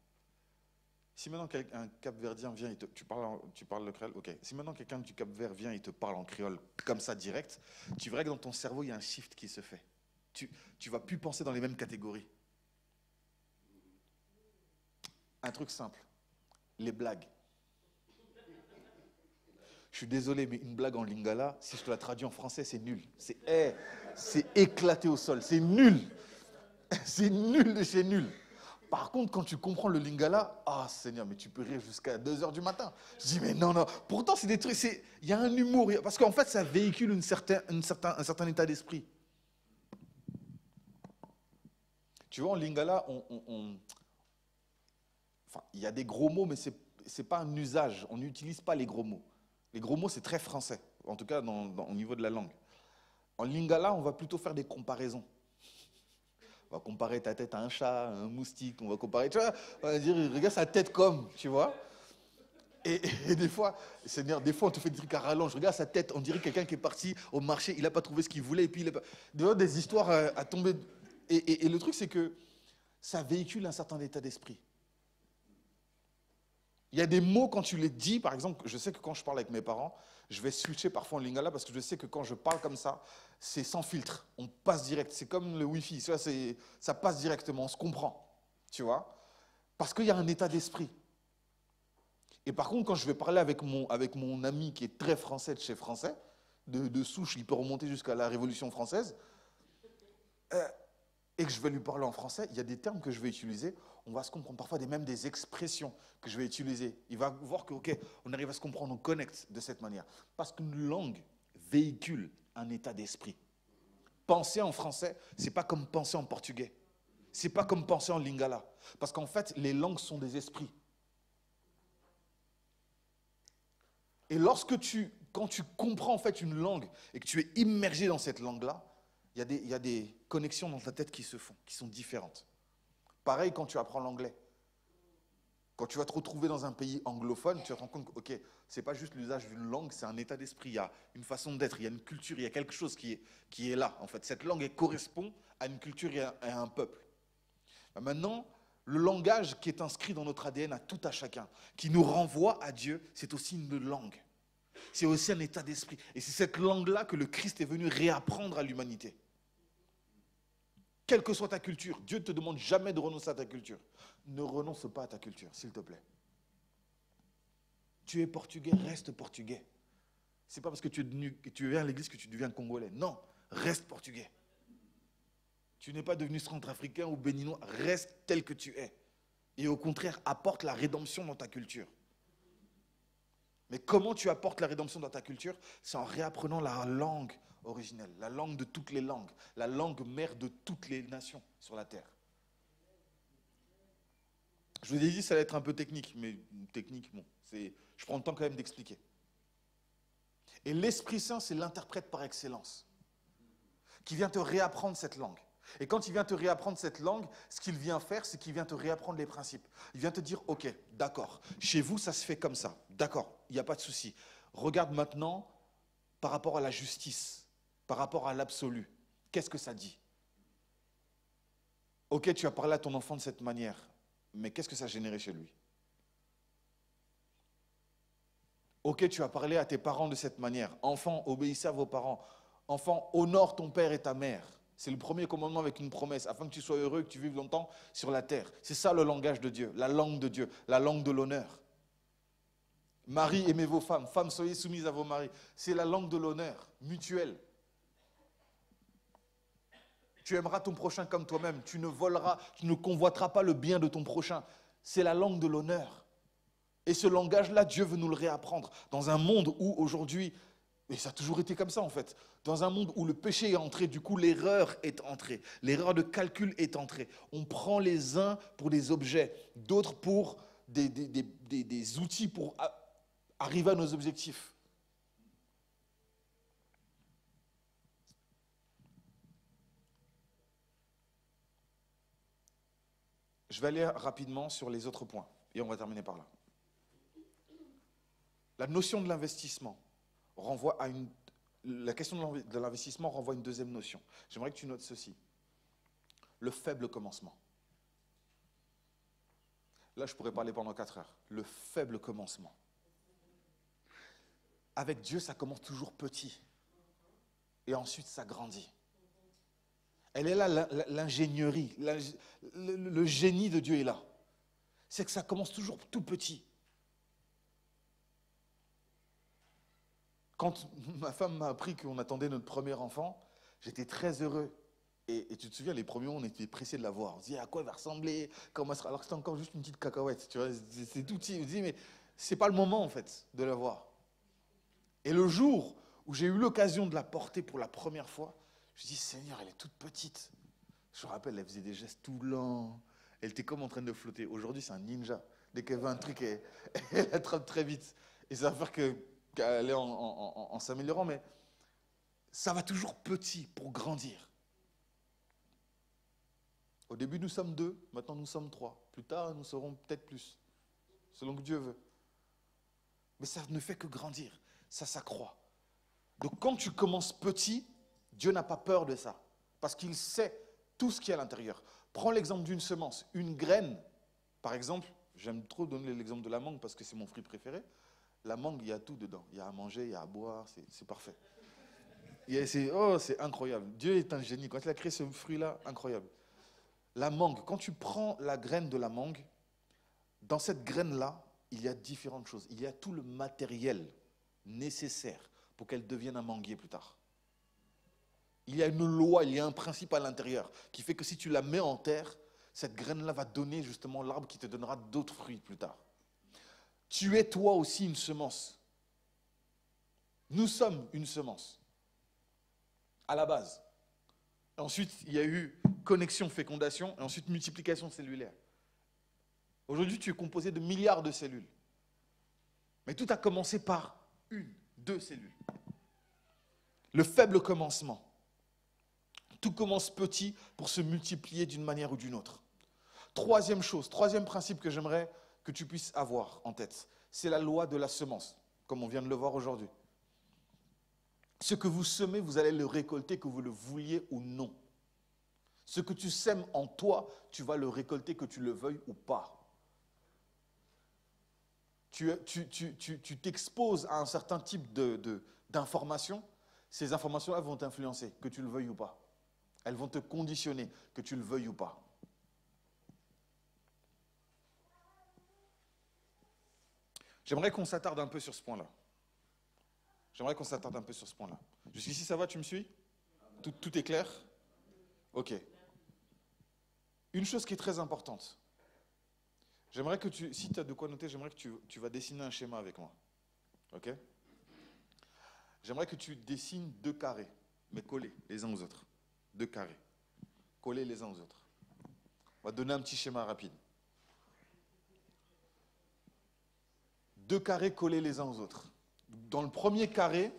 Si maintenant un Cap-Verdien vient et tu parles le créole, ok. Si maintenant quelqu'un du Cap-Vert vient et te parle en créole comme ça direct, tu verras que dans ton cerveau, il y a un shift qui se fait. Tu vas plus penser dans les mêmes catégories. Un truc simple, les blagues. Je suis désolé, mais une blague en lingala, si je te la traduis en français, c'est nul. C'est éclaté au sol, c'est nul. C'est nul de chez nul. Par contre, quand tu comprends le lingala, ah Seigneur, mais tu peux rire jusqu'à 2h du matin. Je dis, mais non. Pourtant, c'est des trucs, il y a un humour. Parce qu'en fait, ça véhicule un certain état d'esprit. Tu vois, en lingala, enfin, il y a des gros mots, mais ce n'est pas un usage. On n'utilise pas les gros mots. Les gros mots, c'est très français, en tout cas au niveau de la langue. En lingala, on va plutôt faire des comparaisons. On va comparer ta tête à un chat, à un moustique, on va comparer, tu vois, on va dire, regarde sa tête comme, tu vois. Et des fois, Seigneur, on te fait des trucs à rallonge, regarde sa tête, on dirait quelqu'un qui est parti au marché, il n'a pas trouvé ce qu'il voulait, et puis des histoires à tomber. Et le truc, c'est que ça véhicule un certain état d'esprit. Il y a des mots, quand tu les dis, par exemple, je sais que quand je parle avec mes parents, je vais switcher parfois en lingala parce que je sais que quand je parle comme ça, c'est sans filtre. On passe direct. C'est comme le Wi-Fi. Ça passe directement. On se comprend. Tu vois? Parce qu'il y a un état d'esprit. Et par contre, quand je vais parler avec mon ami qui est très français de chez français, de souche, il peut remonter jusqu'à la Révolution française, et que je vais lui parler en français, il y a des termes que je vais utiliser, on va se comprendre, parfois même des expressions que je vais utiliser. Il va voir que, ok, on arrive à se comprendre, on connecte de cette manière. Parce qu'une langue véhicule un état d'esprit. Penser en français, c'est pas comme penser en portugais. C'est pas comme penser en lingala. Parce qu'en fait, les langues sont des esprits. Et quand tu comprends en fait une langue et que tu es immergé dans cette langue-là, il y a des connexions dans ta tête qui se font, qui sont différentes. Pareil quand tu apprends l'anglais. Quand tu vas te retrouver dans un pays anglophone, tu vas te rendre compte que, ok, c'est pas juste l'usage d'une langue, c'est un état d'esprit, il y a une façon d'être, il y a une culture, il y a quelque chose qui est là. En fait, cette langue, elle correspond à une culture et à un peuple. Maintenant, le langage qui est inscrit dans notre ADN à tout à chacun, qui nous renvoie à Dieu, c'est aussi une langue. C'est aussi un état d'esprit. Et c'est cette langue-là que le Christ est venu réapprendre à l'humanité. Quelle que soit ta culture, Dieu ne te demande jamais de renoncer à ta culture. Ne renonce pas à ta culture, s'il te plaît. Tu es portugais, reste portugais. Ce n'est pas parce que tu viens à l'église que tu deviens congolais. Non, reste portugais. Tu n'es pas devenu centrafricain ou béninois, reste tel que tu es. Et au contraire, apporte la rédemption dans ta culture. Mais comment tu apportes la rédemption dans ta culture? C'est en réapprenant la langue originelle, la langue de toutes les langues, la langue mère de toutes les nations sur la terre. Je vous ai dit, ça allait être un peu technique, mais technique, bon, je prends le temps quand même d'expliquer. Et l'Esprit Saint, c'est l'interprète par excellence, qui vient te réapprendre cette langue. Et quand il vient te réapprendre cette langue, ce qu'il vient faire, c'est qu'il vient te réapprendre les principes. Il vient te dire, ok, d'accord, chez vous, ça se fait comme ça. D'accord, il n'y a pas de souci. Regarde maintenant par rapport à la justice, par rapport à l'absolu. Qu'est-ce que ça dit? Ok, tu as parlé à ton enfant de cette manière, mais qu'est-ce que ça a généré chez lui? Ok, tu as parlé à tes parents de cette manière. Enfant, obéissez à vos parents. Enfant, honore ton père et ta mère. C'est le premier commandement avec une promesse, afin que tu sois heureux et que tu vives longtemps sur la terre. C'est ça le langage de Dieu, la langue de Dieu, la langue de l'honneur. Marie, aimez vos femmes. Femmes, soyez soumises à vos maris. C'est la langue de l'honneur, mutuelle. Tu aimeras ton prochain comme toi-même. Tu ne voleras, tu ne convoiteras pas le bien de ton prochain. C'est la langue de l'honneur. Et ce langage-là, Dieu veut nous le réapprendre. Dans un monde où aujourd'hui, et ça a toujours été comme ça en fait, dans un monde où le péché est entré, du coup l'erreur est entrée, l'erreur de calcul est entrée. On prend les uns pour des objets, d'autres pour des outils pour arriver à nos objectifs. Je vais aller rapidement sur les autres points et on va terminer par là. La notion de l'investissement renvoie à une... La question de l'investissement renvoie à une deuxième notion. J'aimerais que tu notes ceci. Le faible commencement. Là, je pourrais parler pendant 4 heures. Le faible commencement. Avec Dieu, ça commence toujours petit. Et ensuite, ça grandit. Elle est là, l'ingénierie. Le génie de Dieu est là. C'est que ça commence toujours tout petit. Quand ma femme m'a appris qu'on attendait notre premier enfant, j'étais très heureux. Et tu te souviens, les premiers mois, on était pressés de la voir. On se dit à quoi elle va ressembler, comment elle sera. Alors que c'était encore juste une petite cacahuète. Tu vois, c'est tout petit. On se dit, mais c'est pas le moment, en fait, de la voir. Et le jour où j'ai eu l'occasion de la porter pour la première fois, je me dis, Seigneur, elle est toute petite. Je me rappelle, elle faisait des gestes tout lents. Elle était comme en train de flotter. Aujourd'hui, c'est un ninja. Dès qu'elle veut un truc, elle attrape très vite. Et ça va faire qu'elle est en s'améliorant, mais ça va toujours petit pour grandir. Au début, nous sommes 2, maintenant nous sommes 3. Plus tard, nous serons peut-être plus, selon que Dieu veut. Mais ça ne fait que grandir, ça s'accroît. Donc quand tu commences petit, Dieu n'a pas peur de ça, parce qu'il sait tout ce qu'il y a à l'intérieur. Prends l'exemple d'une semence, une graine, par exemple, j'aime trop donner l'exemple de la mangue parce que c'est mon fruit préféré. La mangue, il y a tout dedans. Il y a à manger, il y a à boire, c'est parfait. C'est incroyable. Dieu est un génie. Quand il a créé ce fruit-là, incroyable. La mangue, quand tu prends la graine de la mangue, dans cette graine-là, il y a différentes choses. Il y a tout le matériel nécessaire pour qu'elle devienne un manguier plus tard. Il y a une loi, il y a un principe à l'intérieur qui fait que si tu la mets en terre, cette graine-là va donner justement l'arbre qui te donnera d'autres fruits plus tard. Tu es toi aussi une semence. Nous sommes une semence, à la base. Ensuite, il y a eu connexion, fécondation, et ensuite multiplication cellulaire. Aujourd'hui, tu es composé de milliards de cellules. Mais tout a commencé par 1, 2 cellules. Le faible commencement. Tout commence petit pour se multiplier d'une manière ou d'une autre. Troisième chose, troisième principe que j'aimerais que tu puisses avoir en tête, c'est la loi de la semence, comme on vient de le voir aujourd'hui. Ce que vous semez, vous allez le récolter, que vous le vouliez ou non. Ce que tu sèmes en toi, tu vas le récolter, que tu le veuilles ou pas. Tu t'exposes à un certain type d'informations, ces informations-là vont t'influencer, que tu le veuilles ou pas. Elles vont te conditionner, que tu le veuilles ou pas. J'aimerais qu'on s'attarde un peu sur ce point-là. Jusqu'ici, ça va, tu me suis? Tout est clair? Ok. Une chose qui est très importante. J'aimerais que si tu as de quoi noter, j'aimerais que tu vas dessiner un schéma avec moi. Ok? J'aimerais que tu dessines 2 carrés, mais collés les uns aux autres. 2 carrés, collés les uns aux autres. On va donner un petit schéma rapide. 2 carrés collés les uns aux autres. Dans le premier carré,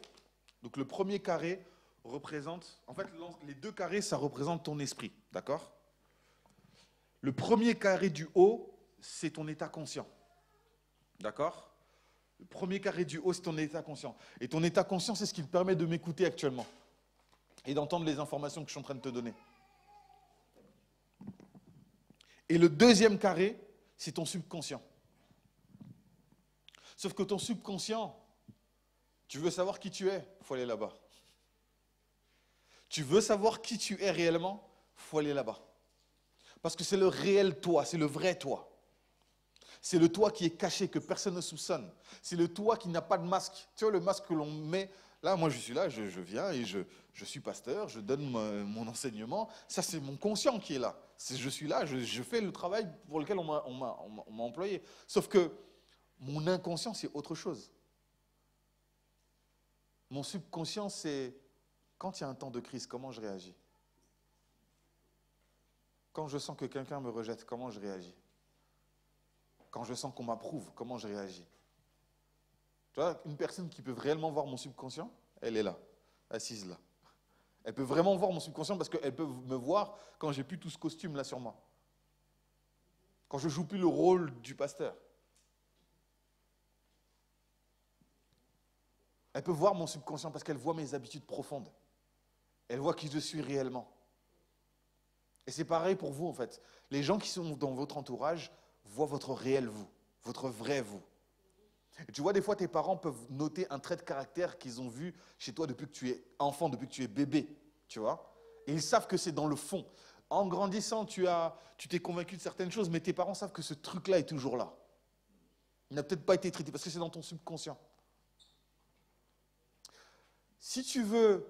donc le premier carré représente, en fait, les 2 carrés, ça représente ton esprit, d'accord? Le premier carré du haut, c'est ton état conscient, d'accord? Le premier carré du haut, c'est ton état conscient. Et ton état conscient, c'est ce qui te permet de m'écouter actuellement et d'entendre les informations que je suis en train de te donner. Et le deuxième carré, c'est ton subconscient. Sauf que ton subconscient, tu veux savoir qui tu es, il faut aller là-bas. Tu veux savoir qui tu es réellement, il faut aller là-bas. Parce que c'est le réel toi, c'est le vrai toi. C'est le toi qui est caché, que personne ne soupçonne. C'est le toi qui n'a pas de masque. Tu vois, le masque que l'on met, là, moi je suis là, je viens et je suis pasteur, je donne mon enseignement. Ça, c'est mon conscient qui est là. Je suis là, je fais le travail pour lequel on m'a employé. Sauf que mon inconscient, c'est autre chose. Mon subconscient, c'est quand il y a un temps de crise, comment je réagis? Quand je sens que quelqu'un me rejette, comment je réagis? Quand je sens qu'on m'approuve, comment je réagis? Tu vois, une personne qui peut réellement voir mon subconscient, elle est là, assise là. Elle peut vraiment voir mon subconscient parce qu'elle peut me voir quand j'ai plus tout ce costume là sur moi. Quand je joue plus le rôle du pasteur. Elle peut voir mon subconscient parce qu'elle voit mes habitudes profondes. Elle voit qui je suis réellement. Et c'est pareil pour vous en fait. Les gens qui sont dans votre entourage voient votre réel vous, votre vrai vous. Et tu vois, des fois, tes parents peuvent noter un trait de caractère qu'ils ont vu chez toi depuis que tu es enfant, depuis que tu es bébé, tu vois. Et ils savent que c'est dans le fond. En grandissant, tu t'es convaincu de certaines choses, mais tes parents savent que ce truc-là est toujours là. Il n'a peut-être pas été traité parce que c'est dans ton subconscient. Si tu veux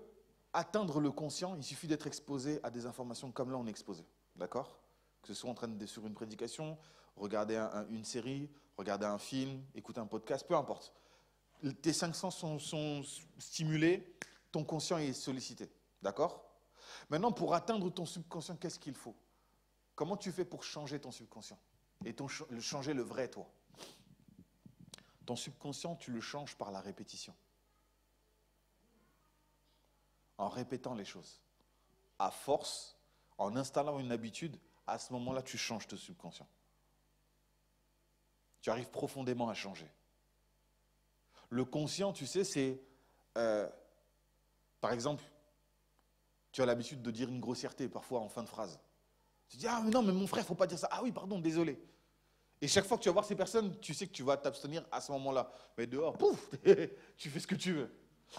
atteindre le conscient, il suffit d'être exposé à des informations comme là on est exposé. D'accord? Que ce soit sur une prédication, regarder une série, regarder un film, écouter un podcast, peu importe. Tes 5 sens sont stimulés, ton conscient est sollicité. D'accord? Maintenant, pour atteindre ton subconscient, qu'est-ce qu'il faut? Comment tu fais pour changer ton subconscient et changer le vrai toi? Ton subconscient, tu le changes par la répétition. En répétant les choses. À force, en installant une habitude, à ce moment-là, tu changes ton subconscient. Tu arrives profondément à changer. Le conscient, tu sais, c'est... par exemple, tu as l'habitude de dire une grossièreté, parfois en fin de phrase. Tu dis, ah mais non, mais mon frère, il ne faut pas dire ça. Ah oui, pardon, désolé. Et chaque fois que tu vas voir ces personnes, tu sais que tu vas t'abstenir à ce moment-là. Mais dehors, pouf, tu fais ce que tu veux.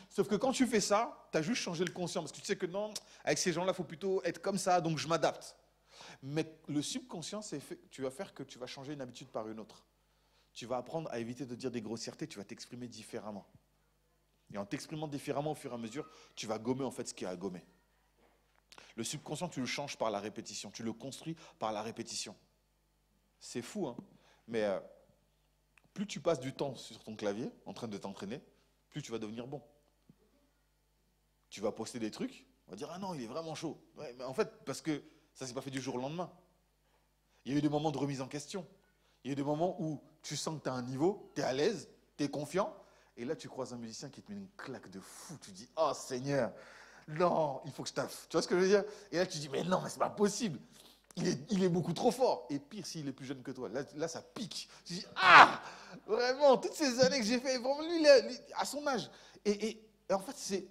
Sauf que quand tu fais ça, tu as juste changé le conscient. Parce que tu sais que non, avec ces gens-là, il faut plutôt être comme ça, donc je m'adapte. Mais le subconscient, tu vas faire que tu vas changer une habitude par une autre. Tu vas apprendre à éviter de dire des grossièretés, tu vas t'exprimer différemment. Et en t'exprimant différemment au fur et à mesure, tu vas gommer en fait ce qui est à gommer. Le subconscient, tu le changes par la répétition, tu le construis par la répétition. C'est fou, hein? Mais plus tu passes du temps sur ton clavier, en train de t'entraîner, plus tu vas devenir bon. Tu vas poster des trucs, on va dire, ah non, il est vraiment chaud. Ouais, mais en fait, parce que ça ne s'est pas fait du jour au lendemain. Il y a eu des moments de remise en question. Il y a eu des moments où tu sens que tu as un niveau, tu es à l'aise, tu es confiant, et là tu croises un musicien qui te met une claque de fou. Tu dis, oh Seigneur, non, il faut que je taffe. Tu vois ce que je veux dire? Et là tu dis, mais non, mais c'est pas possible. Il est beaucoup trop fort. Et pire s'il est plus jeune que toi. Là ça pique. Tu dis, ah, vraiment, toutes ces années que j'ai fait, vraiment, lui, à son âge. Et en fait,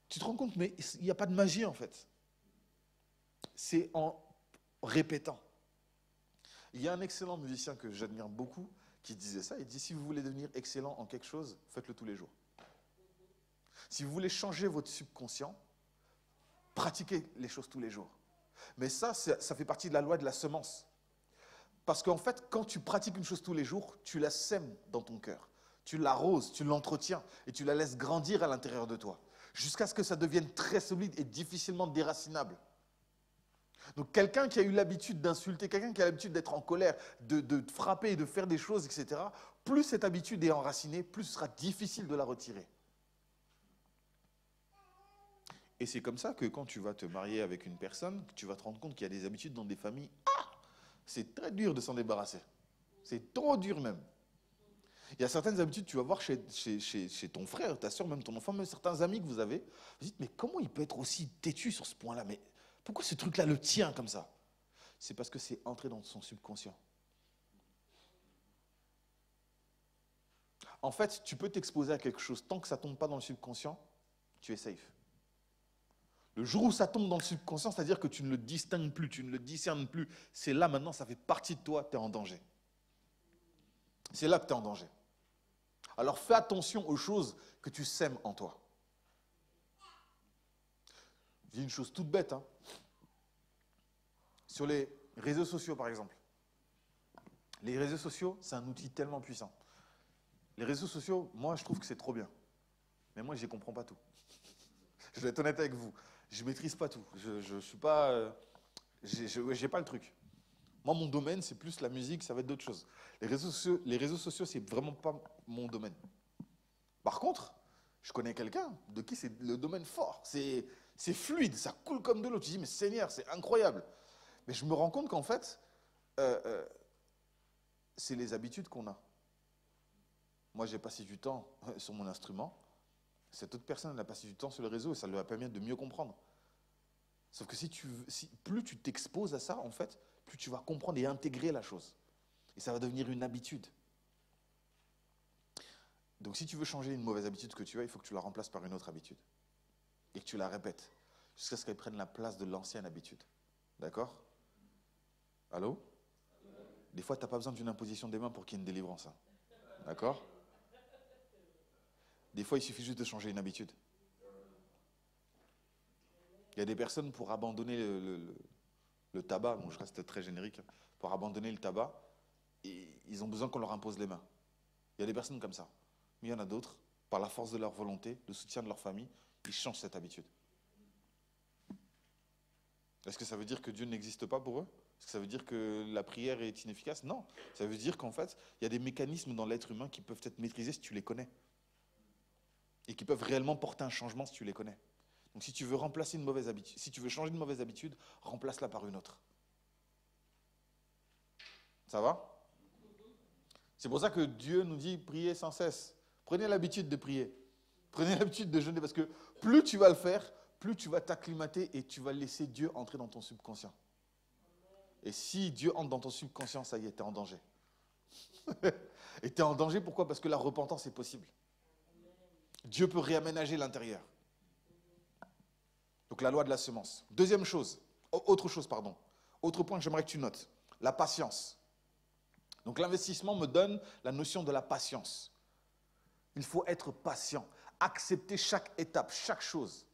tu te rends compte, mais il n'y a pas de magie en fait. C'est en répétant. Il y a un excellent musicien que j'admire beaucoup qui disait ça. Il dit, si vous voulez devenir excellent en quelque chose, faites-le tous les jours. Si vous voulez changer votre subconscient, Pratiquer les choses tous les jours. Mais ça fait partie de la loi de la semence. Parce qu'en fait, quand tu pratiques une chose tous les jours, tu la sèmes dans ton cœur. Tu l'arroses, tu l'entretiens et tu la laisses grandir à l'intérieur de toi. Jusqu'à ce que ça devienne très solide et difficilement déracinable. Donc quelqu'un qui a eu l'habitude d'insulter, quelqu'un qui a l'habitude d'être en colère, de frapper et de faire des choses, etc., plus cette habitude est enracinée, plus ce sera difficile de la retirer. Et c'est comme ça que quand tu vas te marier avec une personne, tu vas te rendre compte qu'il y a des habitudes dans des familles. C'est très dur de s'en débarrasser. C'est trop dur même. Il y a certaines habitudes, tu vas voir chez ton frère, ta soeur, même ton enfant, même certains amis que vous avez. Vous dites, mais comment il peut être aussi têtu sur ce point-là? Mais pourquoi ce truc-là le tient comme ça? C'est parce que c'est entré dans son subconscient. En fait, tu peux t'exposer à quelque chose. Tant que ça ne tombe pas dans le subconscient, tu es safe. Le jour où ça tombe dans le subconscient, c'est-à-dire que tu ne le distingues plus, tu ne le discernes plus, c'est là maintenant, ça fait partie de toi, tu es en danger. C'est là que tu es en danger. Alors fais attention aux choses que tu sèmes en toi. Je dis une chose toute bête. Sur les réseaux sociaux, par exemple. Les réseaux sociaux, c'est un outil tellement puissant. Les réseaux sociaux, moi, je trouve que c'est trop bien. Mais moi, je ne comprends pas tout. Je vais être honnête avec vous. Je ne maîtrise pas tout. Je ne suis pas... j'ai pas le truc. Moi, mon domaine, c'est plus la musique, ça va être d'autres choses. Les réseaux sociaux, c'est vraiment pas mon domaine. Par contre, je connais quelqu'un de qui c'est le domaine fort. C'est fluide, ça coule comme de l'eau. Tu dis, mais Seigneur, c'est incroyable. Mais je me rends compte qu'en fait, c'est les habitudes qu'on a. Moi, j'ai passé du temps sur mon instrument. Cette autre personne, elle a passé du temps sur le réseau et ça lui a permis de mieux comprendre. Sauf que plus tu t'exposes à ça, en fait, plus tu vas comprendre et intégrer la chose. Et ça va devenir une habitude. Donc si tu veux changer une mauvaise habitude que tu as, il faut que tu la remplaces par une autre habitude. Et que tu la répètes, jusqu'à ce qu'elle prenne la place de l'ancienne habitude. D'accord? Allô? Des fois, tu n'as pas besoin d'une imposition des mains pour qu'il y ait une délivrance. D'accord? Des fois, il suffit juste de changer une habitude. Il y a des personnes pour abandonner le tabac, bon, je reste très générique, pour abandonner le tabac, et ils ont besoin qu'on leur impose les mains. Il y a des personnes comme ça. Mais il y en a d'autres, par la force de leur volonté, le soutien de leur famille, ils changent cette habitude. Est-ce que ça veut dire que Dieu n'existe pas pour eux? Est-ce que ça veut dire que la prière est inefficace? Non. Ça veut dire qu'en fait, il y a des mécanismes dans l'être humain qui peuvent être maîtrisés si tu les connais. Et qui peuvent réellement porter un changement si tu les connais. Donc si tu veux remplacer une mauvaise habitude, si tu veux changer une mauvaise habitude, remplace-la par une autre. Ça va? C'est pour ça que Dieu nous dit priez sans cesse. Prenez l'habitude de prier. Prenez l'habitude de jeûner parce que plus tu vas le faire, plus tu vas t'acclimater et tu vas laisser Dieu entrer dans ton subconscient. Et si Dieu entre dans ton subconscient, ça y est, tu es en danger. Et tu es en danger, pourquoi? Parce que la repentance est possible. Dieu peut réaménager l'intérieur. Donc la loi de la semence. Deuxième chose, autre point que j'aimerais que tu notes, la patience. Donc l'investissement me donne la notion de la patience. Il faut être patient, accepter chaque étape, chaque chose.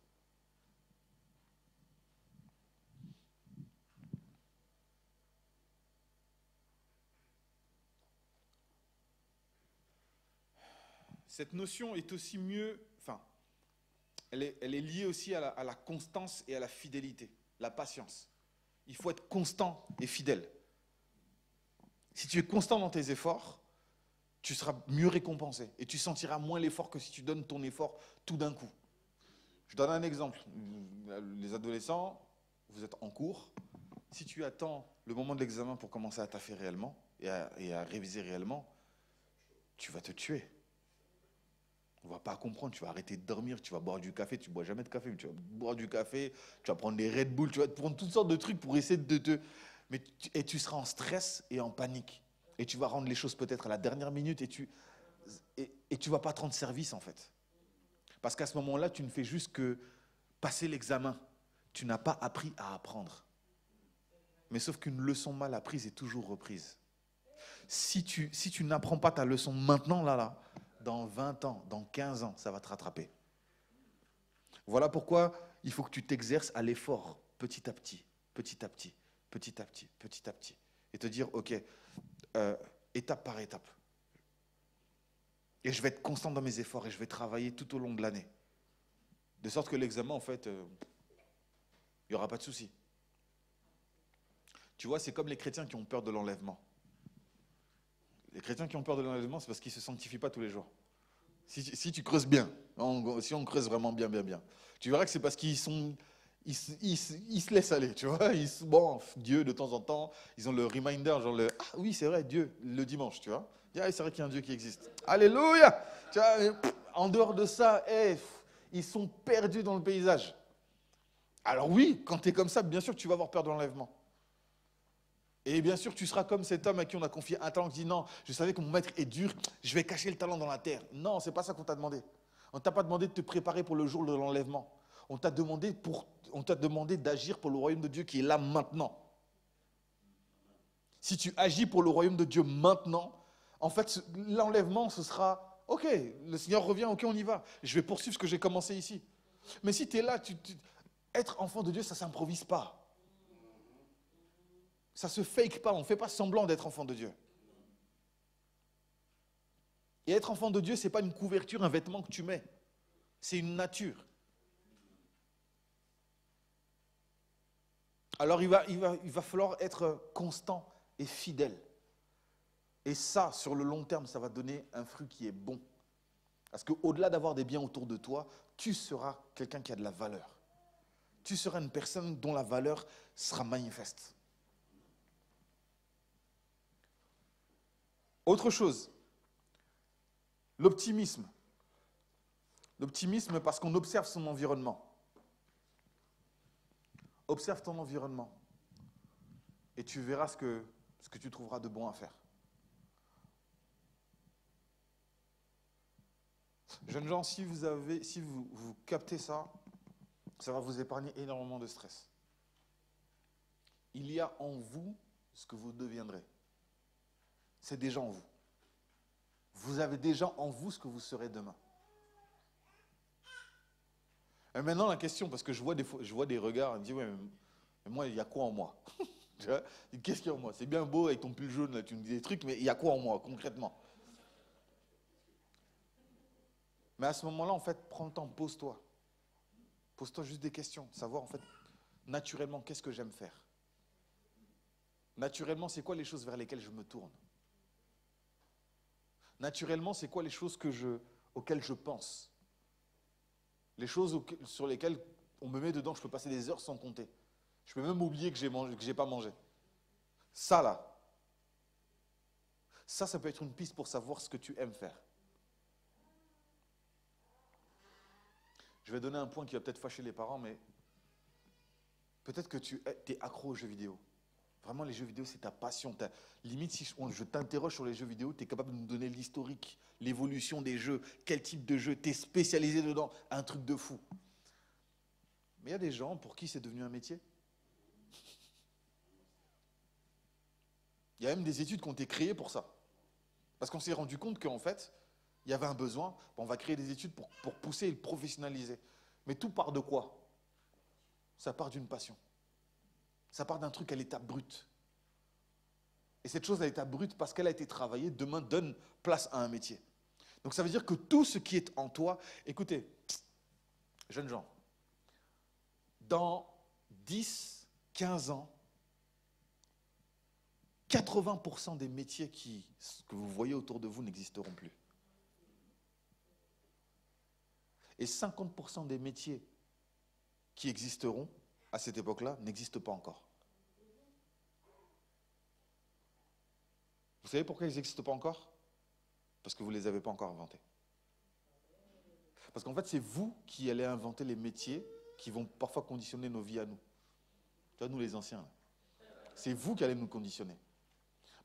Cette notion est aussi elle est liée aussi à la constance et à la fidélité, la patience. Il faut être constant et fidèle. Si tu es constant dans tes efforts, tu seras mieux récompensé et tu sentiras moins l'effort que si tu donnes ton effort tout d'un coup. Je donne un exemple. Les adolescents, vous êtes en cours. Si tu attends le moment de l'examen pour commencer à taffer réellement et à réviser réellement, tu vas te tuer. On ne va pas comprendre, tu vas arrêter de dormir, tu vas boire du café, tu ne bois jamais de café, mais tu vas boire du café, tu vas prendre des Red Bull, tu vas te prendre toutes sortes de trucs pour essayer de te... Et tu seras en stress et en panique. Et tu vas rendre les choses peut-être à la dernière minute et tu ne vas pas te rendre service en fait. Parce qu'à ce moment-là, tu ne fais juste que passer l'examen. Tu n'as pas appris à apprendre. Mais sauf qu'une leçon mal apprise est toujours reprise. Si tu n'apprends pas ta leçon maintenant, dans 20 ans, dans 15 ans, ça va te rattraper. Voilà pourquoi il faut que tu t'exerces à l'effort, petit à petit, petit à petit, petit à petit, petit à petit. Et te dire, ok, étape par étape. Et je vais être constant dans mes efforts et je vais travailler tout au long de l'année. De sorte que l'examen, en fait, il n'y aura pas de souci. Tu vois, c'est comme les chrétiens qui ont peur de l'enlèvement. Les chrétiens qui ont peur de l'enlèvement, c'est parce qu'ils ne se sanctifient pas tous les jours. Si tu creuses bien, si on creuse vraiment bien, bien, bien, tu verras que c'est parce qu'ils se laissent aller, tu vois. Bon, Dieu, de temps en temps, ils ont le reminder, genre ah oui, c'est vrai, Dieu, le dimanche, tu vois. Ah, c'est vrai qu'il y a un Dieu qui existe. Alléluia! Tu vois, en dehors de ça, ils sont perdus dans le paysage. Alors oui, quand tu es comme ça, bien sûr que tu vas avoir peur de l'enlèvement. Et bien sûr, tu seras comme cet homme à qui on a confié un talent qui dit non, je savais que mon maître est dur, je vais cacher le talent dans la terre. Non, c'est pas ça qu'on t'a demandé. On ne t'a pas demandé de te préparer pour le jour de l'enlèvement. On t'a demandé d'agir pour le royaume de Dieu qui est là maintenant. Si tu agis pour le royaume de Dieu maintenant, en fait, l'enlèvement, ce sera ok, le Seigneur revient, ok, on y va. Je vais poursuivre ce que j'ai commencé ici. Mais si tu es là, être enfant de Dieu, ça ne s'improvise pas. Ça ne se fake pas, on ne fait pas semblant d'être enfant de Dieu. Et être enfant de Dieu, ce n'est pas une couverture, un vêtement que tu mets. C'est une nature. Alors il va falloir être constant et fidèle. Et ça, sur le long terme, ça va donner un fruit qui est bon. Parce qu'au-delà d'avoir des biens autour de toi, tu seras quelqu'un qui a de la valeur. Tu seras une personne dont la valeur sera manifeste. Autre chose, l'optimisme. L'optimisme parce qu'on observe son environnement. Observe ton environnement et tu verras ce que tu trouveras de bon à faire. Jeunes gens, si vous captez ça, ça va vous épargner énormément de stress. Il y a en vous ce que vous deviendrez. C'est déjà en vous. Vous avez déjà en vous ce que vous serez demain. Et maintenant, la question, parce que je vois des regards, je me dis, ouais, mais moi, il y a quoi en moi? Qu'est-ce qu'il y a en moi? C'est bien beau avec ton pull jaune, là, tu me dis des trucs, mais il y a quoi en moi, concrètement? Mais à ce moment-là, en fait, prends le temps, pose-toi. Pose-toi juste des questions, savoir, en fait, naturellement, qu'est-ce que j'aime faire? Naturellement, c'est quoi les choses vers lesquelles je me tourne? Naturellement, c'est quoi les choses auxquelles je pense? Les choses sur lesquelles on me met dedans, je peux passer des heures sans compter. Je peux même oublier que j'ai pas mangé. Ça là, ça peut être une piste pour savoir ce que tu aimes faire. Je vais donner un point qui va peut-être fâcher les parents, mais peut-être que tu es accro aux jeux vidéo. Vraiment, les jeux vidéo, c'est ta passion. Limite, si je t'interroge sur les jeux vidéo, tu es capable de nous donner l'historique, l'évolution des jeux, quel type de jeu, tu es spécialisé dedans, un truc de fou. Mais il y a des gens pour qui c'est devenu un métier. Il y a même des études qui ont été créées pour ça. Parce qu'on s'est rendu compte qu'en fait, il y avait un besoin, on va créer des études pour pousser et le professionnaliser. Mais tout part de quoi? Ça part d'une passion. Ça part d'un truc à l'état brut. Et cette chose à l'état brut, parce qu'elle a été travaillée, demain donne place à un métier. Donc ça veut dire que tout ce qui est en toi, écoutez, jeunes gens, dans 10, 15 ans, 80% des métiers que vous voyez autour de vous n'existeront plus. Et 50% des métiers qui existeront à cette époque-là n'existent pas encore. Vous savez pourquoi ils n'existent pas encore? Parce que vous ne les avez pas encore inventés. Parce qu'en fait, c'est vous qui allez inventer les métiers qui vont parfois conditionner nos vies à nous. Tu vois, nous les anciens, là. C'est vous qui allez nous conditionner.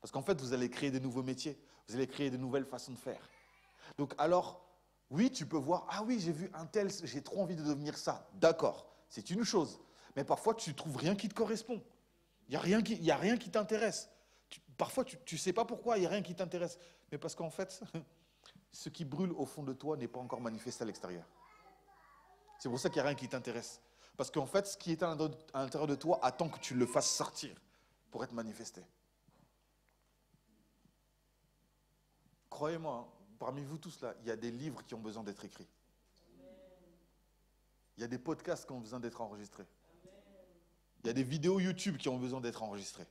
Parce qu'en fait, vous allez créer de nouveaux métiers. Vous allez créer de nouvelles façons de faire. Donc alors, oui, tu peux voir, ah oui, j'ai vu un tel, j'ai trop envie de devenir ça. D'accord, c'est une chose. Mais parfois, tu ne trouves rien qui te correspond. Il n'y a rien qui t'intéresse. Parfois, tu ne sais pas pourquoi, il n'y a rien qui t'intéresse. Mais parce qu'en fait, ce qui brûle au fond de toi n'est pas encore manifesté à l'extérieur. C'est pour ça qu'il n'y a rien qui t'intéresse. Parce qu'en fait, ce qui est à l'intérieur de toi attend que tu le fasses sortir pour être manifesté. Croyez-moi, hein, parmi vous tous là, il y a des livres qui ont besoin d'être écrits. Il y a des podcasts qui ont besoin d'être enregistrés. Il y a des vidéos YouTube qui ont besoin d'être enregistrées.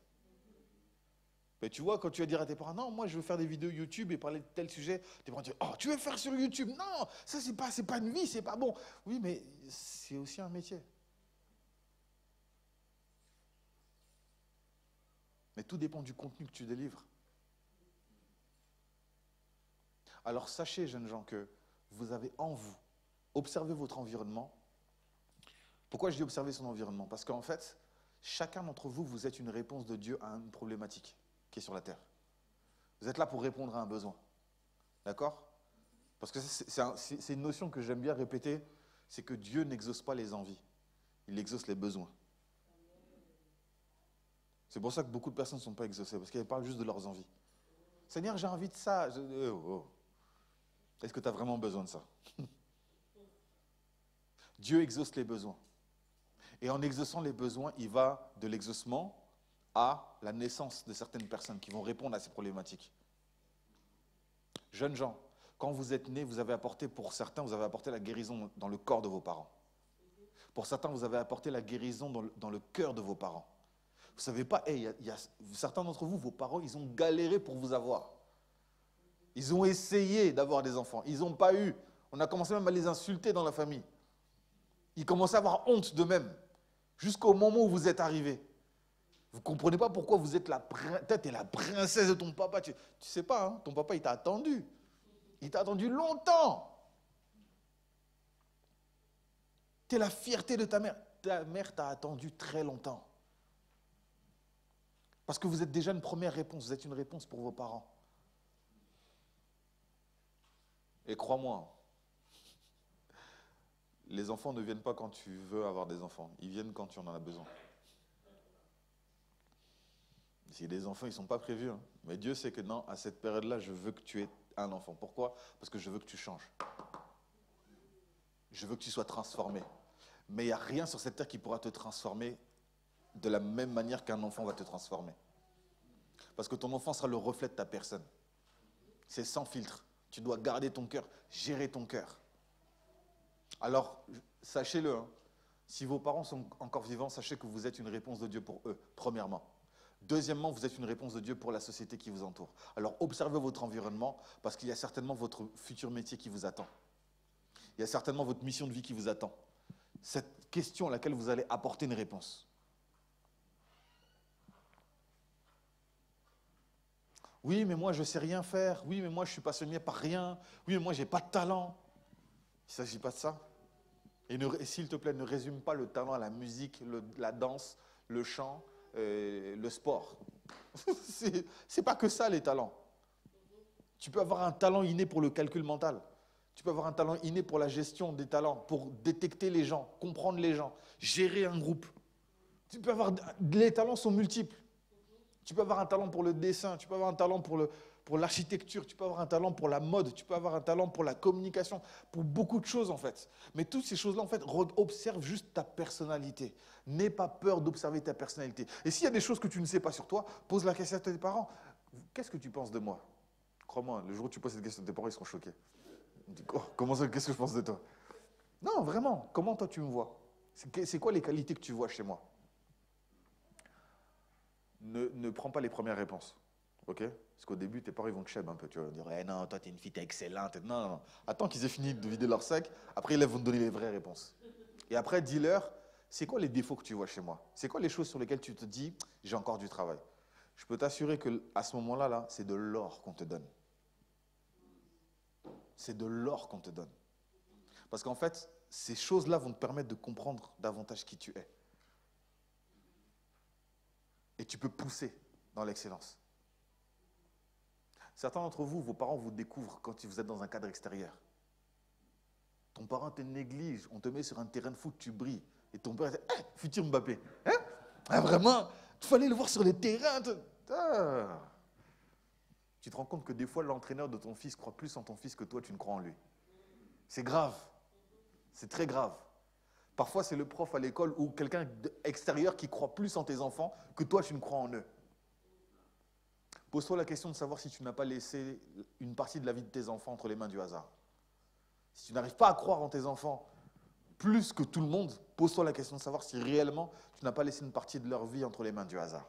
Mais tu vois, quand tu vas dire à tes parents, non, moi je veux faire des vidéos YouTube et parler de tel sujet, tes parents disent, oh, tu veux faire sur YouTube? Non, ça c'est pas une vie, c'est pas bon. Oui, mais c'est aussi un métier. Mais tout dépend du contenu que tu délivres. Alors sachez, jeunes gens, que vous avez en vous, observez votre environnement. Pourquoi je dis observer son environnement? Parce qu'en fait, chacun d'entre vous, vous êtes une réponse de Dieu à une problématique qui est sur la terre. Vous êtes là pour répondre à un besoin. D'accord? Parce que c'est une notion que j'aime bien répéter, c'est que Dieu n'exauce pas les envies, il exauce les besoins. C'est pour ça que beaucoup de personnes ne sont pas exaucées, parce qu'elles parlent juste de leurs envies. Seigneur, j'ai envie de ça. Est-ce que tu as vraiment besoin de ça? Dieu exauce les besoins. Et en exaucant les besoins, il va de l'exaucement à la naissance de certaines personnes qui vont répondre à ces problématiques. Jeunes gens, quand vous êtes nés, vous avez apporté, pour certains, vous avez apporté la guérison dans le corps de vos parents. Pour certains, vous avez apporté la guérison dans le cœur de vos parents. Vous ne savez pas, certains d'entre vous, vos parents, ils ont galéré pour vous avoir. Ils ont essayé d'avoir des enfants. Ils n'ont pas eu. On a commencé même à les insulter dans la famille. Ils commençaient à avoir honte d'eux-mêmes. Jusqu'au moment où vous êtes arrivés. Vous ne comprenez pas pourquoi vous êtes la princesse de ton papa. Tu ne sais pas, hein, ton papa, il t'a attendu. Il t'a attendu longtemps. Tu es la fierté de ta mère. Ta mère t'a attendu très longtemps. Parce que vous êtes déjà une première réponse. Vous êtes une réponse pour vos parents. Et crois-moi, les enfants ne viennent pas quand tu veux avoir des enfants. Ils viennent quand tu en as besoin. Si les enfants, ils ne sont pas prévus. Hein. Mais Dieu sait que non, à cette période-là, je veux que tu aies un enfant. Pourquoi? Parce que je veux que tu changes. Je veux que tu sois transformé. Mais il n'y a rien sur cette terre qui pourra te transformer de la même manière qu'un enfant va te transformer. Parce que ton enfant sera le reflet de ta personne. C'est sans filtre. Tu dois garder ton cœur, gérer ton cœur. Alors, sachez-le, hein, si vos parents sont encore vivants, sachez que vous êtes une réponse de Dieu pour eux, premièrement. Deuxièmement, vous êtes une réponse de Dieu pour la société qui vous entoure. Alors, observez votre environnement, parce qu'il y a certainement votre futur métier qui vous attend. Il y a certainement votre mission de vie qui vous attend. Cette question à laquelle vous allez apporter une réponse. Oui, mais moi, je ne sais rien faire. Oui, mais moi, je suis passionné par rien. Oui, mais moi, je n'ai pas de talent. Il ne s'agit pas de ça. Et s'il te plaît, ne résume pas le talent à la musique, la danse, le chant, le sport. C'est pas que ça, les talents. Tu peux avoir un talent inné pour le calcul mental. Tu peux avoir un talent inné pour la gestion des talents, pour détecter les gens, comprendre les gens, gérer un groupe. Les talents sont multiples. Tu peux avoir un talent pour le dessin, tu peux avoir un talent pour l'architecture, tu peux avoir un talent pour la mode, tu peux avoir un talent pour la communication, pour beaucoup de choses en fait. Mais toutes ces choses-là, en fait, observe juste ta personnalité. N'aie pas peur d'observer ta personnalité. Et s'il y a des choses que tu ne sais pas sur toi, pose la question à tes parents. Qu'est-ce que tu penses de moi? Crois-moi, le jour où tu poses cette question à tes parents, ils seront choqués. Ils disent, oh, comment ça, qu'est-ce que je pense de toi? Non, vraiment, comment toi tu me vois? C'est quoi les qualités que tu vois chez moi? Ne prends pas les premières réponses, ok? Parce qu'au début, tes parents ils vont te chèvre un peu, tu vas dire, eh non, toi, t'es une fille, t'es excellente. Non, non, non. Attends qu'ils aient fini de vider leur sac, après, ils vont te donner les vraies réponses. Et après, dis-leur, c'est quoi les défauts que tu vois chez moi? C'est quoi les choses sur lesquelles tu te dis, j'ai encore du travail? Je peux t'assurer qu'à ce moment-là, là, c'est de l'or qu'on te donne. C'est de l'or qu'on te donne. Parce qu'en fait, ces choses-là vont te permettre de comprendre davantage qui tu es. Et tu peux pousser dans l'excellence. Certains d'entre vous, vos parents vous découvrent quand vous êtes dans un cadre extérieur. Ton parent te néglige, on te met sur un terrain de foot, tu brilles. Et ton père dit, hey, futur Mbappé. Hein? Ah, vraiment, il fallait le voir sur les terrains. Ah. Tu te rends compte que des fois, l'entraîneur de ton fils croit plus en ton fils que toi, tu ne crois en lui. C'est grave. C'est très grave. Parfois, c'est le prof à l'école ou quelqu'un extérieur qui croit plus en tes enfants que toi, tu ne crois en eux. Pose-toi la question de savoir si tu n'as pas laissé une partie de la vie de tes enfants entre les mains du hasard. Si tu n'arrives pas à croire en tes enfants plus que tout le monde, pose-toi la question de savoir si réellement tu n'as pas laissé une partie de leur vie entre les mains du hasard.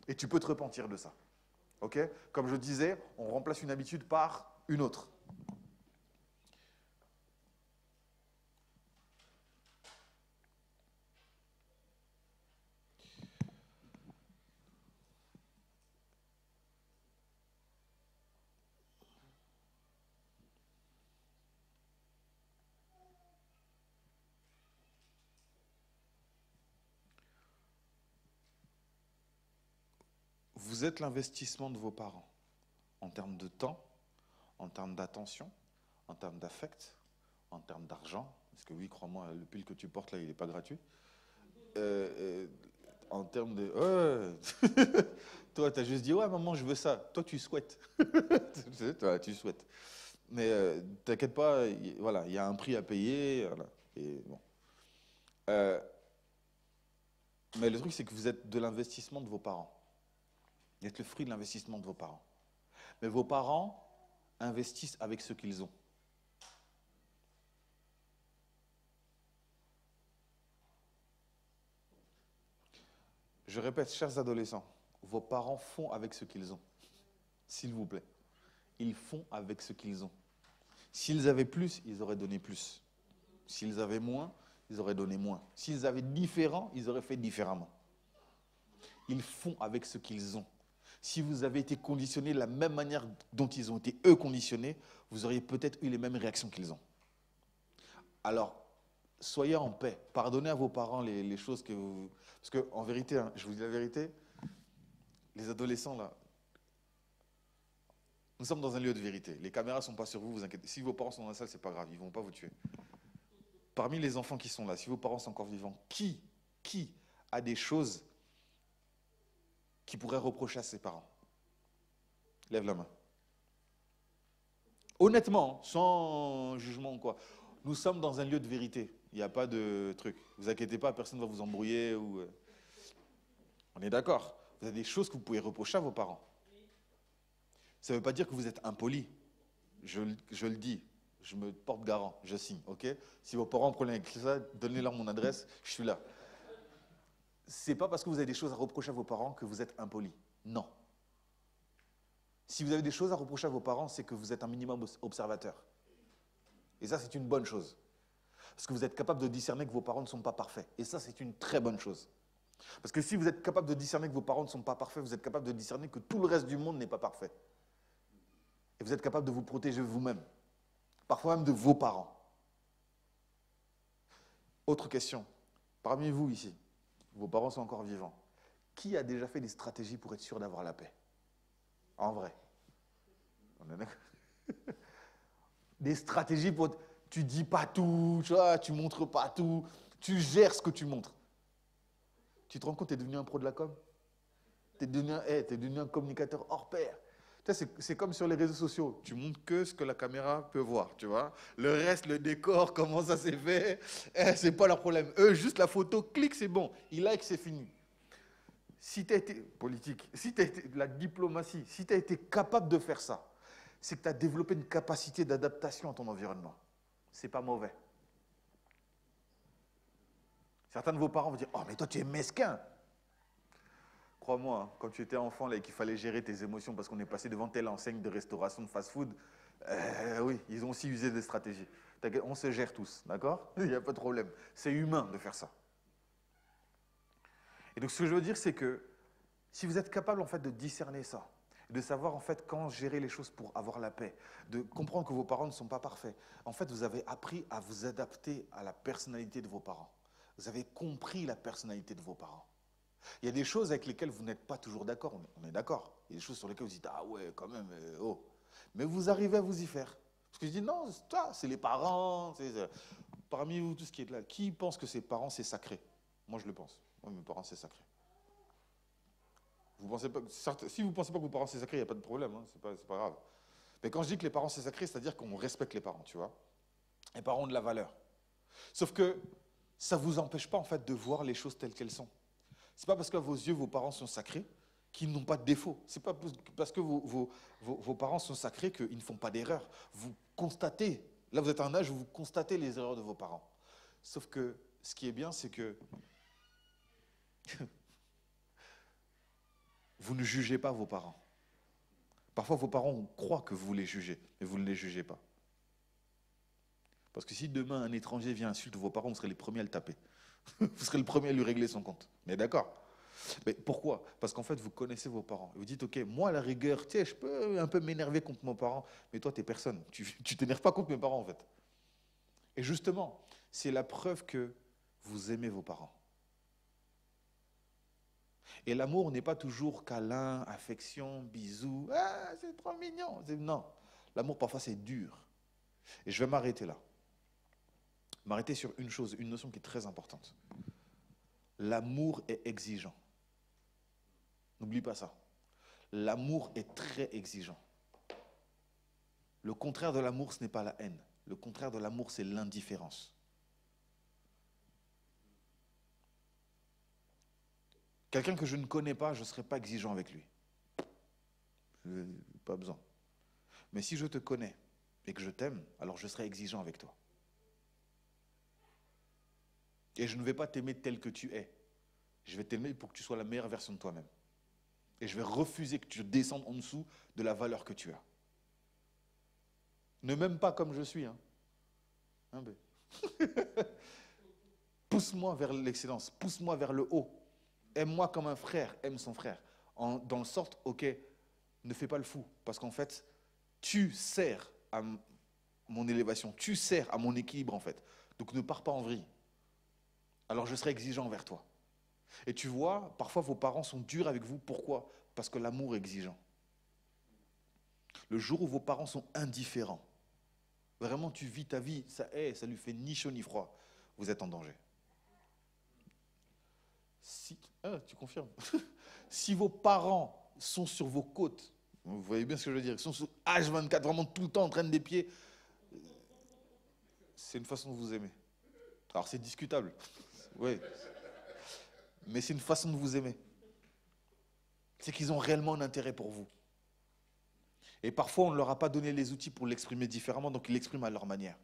Et tu peux te repentir de ça. Ok? Comme je disais, on remplace une habitude par une autre. Vous êtes l'investissement de vos parents en termes de temps, en termes d'attention, en termes d'affect, en termes d'argent. Parce que oui, crois-moi, le pull que tu portes là, il n'est pas gratuit. En termes de... Ouais. Toi, tu as juste dit, ouais, maman, je veux ça. Toi, tu souhaites. Toi, tu souhaites. Mais t'inquiète pas, voilà, il y a un prix à payer. Voilà. Et bon. Mais le truc, c'est que vous êtes de l'investissement de vos parents. Vous êtes le fruit de l'investissement de vos parents. Mais vos parents investissent avec ce qu'ils ont. Je répète, chers adolescents, vos parents font avec ce qu'ils ont. S'il vous plaît. Ils font avec ce qu'ils ont. S'ils avaient plus, ils auraient donné plus. S'ils avaient moins, ils auraient donné moins. S'ils avaient différent, ils auraient fait différemment. Ils font avec ce qu'ils ont. Si vous avez été conditionnés de la même manière dont ils ont été eux conditionnés, vous auriez peut-être eu les mêmes réactions qu'ils ont. Alors, soyez en paix. Pardonnez à vos parents les choses que vous... Parce qu'en vérité, hein, je vous dis la vérité, les adolescents, là, nous sommes dans un lieu de vérité. Les caméras ne sont pas sur vous, vous inquiétez. Si vos parents sont dans la salle, ce n'est pas grave, ils ne vont pas vous tuer. Parmi les enfants qui sont là, si vos parents sont encore vivants, qui a des choses qui pourrait reprocher à ses parents? Lève la main. Honnêtement, sans jugement ou quoi, nous sommes dans un lieu de vérité. Il n'y a pas de truc. Ne vous inquiétez pas, personne ne va vous embrouiller. On est d'accord. Vous avez des choses que vous pouvez reprocher à vos parents. Ça ne veut pas dire que vous êtes impoli. Je le dis. Je me porte garant. Je signe. Ok? Si vos parents ont un problème avec ça, donnez-leur mon adresse. Je suis là. C'est pas parce que vous avez des choses à reprocher à vos parents que vous êtes impoli. Non. Si vous avez des choses à reprocher à vos parents, c'est que vous êtes un minimum observateur. Et ça, c'est une bonne chose. Parce que vous êtes capable de discerner que vos parents ne sont pas parfaits. Et ça, c'est une très bonne chose. Parce que si vous êtes capable de discerner que vos parents ne sont pas parfaits, vous êtes capable de discerner que tout le reste du monde n'est pas parfait. Et vous êtes capable de vous protéger vous-même. Parfois même de vos parents. Autre question. Parmi vous ici, vos parents sont encore vivants. Qui a déjà fait des stratégies pour être sûr d'avoir la paix? En vrai. On est d'accord. Des stratégies pour... Tu dis pas tout, tu vois, tu montres pas tout, tu gères ce que tu montres. Tu te rends compte, tu es devenu un pro de la com? Tu es devenu un communicateur hors pair. C'est comme sur les réseaux sociaux. Tu montres que ce que la caméra peut voir, tu vois. Le reste, le décor, comment ça s'est fait, c'est pas leur problème. Eux, juste la photo, clique, c'est bon. Ils like, c'est fini. Si tu as été politique, si tu as été la diplomatie, si tu as été capable de faire ça, c'est que tu as développé une capacité d'adaptation à ton environnement. C'est pas mauvais. Certains de vos parents vont dire « Oh, mais toi, tu es mesquin !» Crois-moi, hein, quand tu étais enfant là, et qu'il fallait gérer tes émotions parce qu'on est passé devant telle enseigne de restauration, de fast-food, oui, ils ont aussi usé des stratégies. On se gère tous, d'accord? Il n'y a pas de problème. C'est humain de faire ça. Et donc, ce que je veux dire, c'est que si vous êtes capable en fait de discerner ça, de savoir en fait quand gérer les choses pour avoir la paix, de comprendre que vos parents ne sont pas parfaits, en fait, vous avez appris à vous adapter à la personnalité de vos parents. Vous avez compris la personnalité de vos parents. Il y a des choses avec lesquelles vous n'êtes pas toujours d'accord, on est d'accord. Il y a des choses sur lesquelles vous dites « Ah ouais, quand même, oh ». Mais vous arrivez à vous y faire. Parce que je dis « Non, c'est les parents. » Parmi vous, tout ce qui est là, qui pense que ses parents, c'est sacré? Moi, je le pense. Moi, mes parents, c'est sacré. Vous pensez pas, si vous ne pensez pas que vos parents, c'est sacré, il n'y a pas de problème, hein, c'est pas grave. Mais quand je dis que les parents, c'est sacré, c'est-à-dire qu'on respecte les parents, tu vois. Les parents ont de la valeur. Sauf que ça ne vous empêche pas en fait de voir les choses telles qu'elles sont. Ce n'est pas parce qu'à vos yeux, vos parents sont sacrés qu'ils n'ont pas de défauts. Ce n'est pas parce que vos parents sont sacrés qu'ils ne font pas d'erreurs. Vous constatez, là vous êtes à un âge où vous constatez les erreurs de vos parents. Sauf que ce qui est bien, c'est que vous ne jugez pas vos parents. Parfois, vos parents croient que vous les jugez, mais vous ne les jugez pas. Parce que si demain un étranger vient insulter vos parents, vous serez les premiers à le taper. Vous serez le premier à lui régler son compte. Mais d'accord. Mais pourquoi? Parce qu'en fait, vous connaissez vos parents. Vous dites, ok, moi, à la rigueur, tu sais, je peux un peu m'énerver contre mon parent, mais toi, tu n'es personne. Tu t'énerves pas contre mes parents, en fait. Et justement, c'est la preuve que vous aimez vos parents. Et l'amour n'est pas toujours câlin, affection, bisous. Ah, c'est trop mignon. Non. L'amour, parfois, c'est dur. Et je vais m'arrêter là. M'arrêter sur une chose, une notion qui est très importante. L'amour est exigeant. N'oublie pas ça. L'amour est très exigeant. Le contraire de l'amour, ce n'est pas la haine. Le contraire de l'amour, c'est l'indifférence. Quelqu'un que je ne connais pas, je ne serai pas exigeant avec lui. Pas besoin. Mais si je te connais et que je t'aime, alors je serai exigeant avec toi. Et je ne vais pas t'aimer tel que tu es. Je vais t'aimer pour que tu sois la meilleure version de toi-même. Et je vais refuser que tu descendes en dessous de la valeur que tu as. Ne m'aime pas comme je suis. Hein, pousse-moi vers l'excellence, pousse-moi vers le haut. Aime-moi comme un frère aime son frère. Dans le sorte, ok, ne fais pas le fou. Parce qu'en fait, tu sers à mon élévation, tu sers à mon équilibre en fait. Donc ne pars pas en vrille. Alors je serai exigeant envers toi. Et tu vois, parfois vos parents sont durs avec vous. Pourquoi? Parce que l'amour est exigeant. Le jour où vos parents sont indifférents, vraiment tu vis ta vie, ça lui fait ni chaud ni froid, vous êtes en danger. Tu confirmes. Si vos parents sont sur vos côtes, vous voyez bien ce que je veux dire, ils sont sur H24, vraiment tout le temps en train de pieds, c'est une façon de vous aimer. Alors c'est discutable, oui, mais c'est une façon de vous aimer. C'est qu'ils ont réellement un intérêt pour vous. Et parfois, on ne leur a pas donné les outils pour l'exprimer différemment, donc ils l'expriment à leur manière.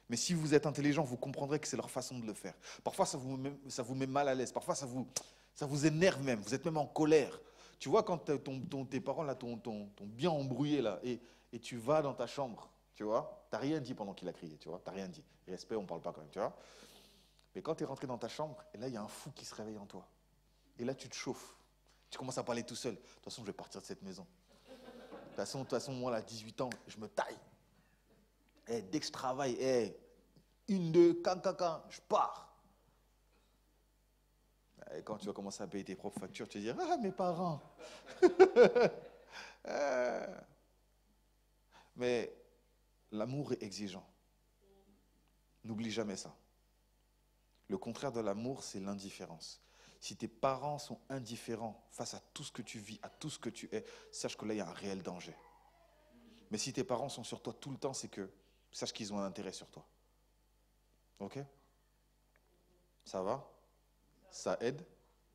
Mais si vous êtes intelligent, vous comprendrez que c'est leur façon de le faire. Parfois, ça vous met mal à l'aise. Parfois, ça vous énerve même. Vous êtes même en colère. Tu vois, quand tes parents là, t'ont bien embrouillé là, et tu vas dans ta chambre, tu vois, tu n'as rien dit pendant qu'il a crié, tu vois, tu n'as rien dit. Respect, on ne parle pas quand même, tu vois. Mais quand tu es rentré dans ta chambre, et là, il y a un fou qui se réveille en toi. Et là, tu te chauffes. Tu commences à parler tout seul. De toute façon, je vais partir de cette maison. De toute façon, moi, à 18 ans, je me taille. Dès que je travaille, une, deux, je pars. Et quand tu vas commencer à payer tes propres factures, tu vas dire, ah, mes parents. Mais l'amour est exigeant. N'oublie jamais ça. Le contraire de l'amour, c'est l'indifférence. Si tes parents sont indifférents face à tout ce que tu vis, à tout ce que tu es, sache que là, il y a un réel danger. Mais si tes parents sont sur toi tout le temps, c'est que sache qu'ils ont un intérêt sur toi. Ok? Ça va? Ça aide?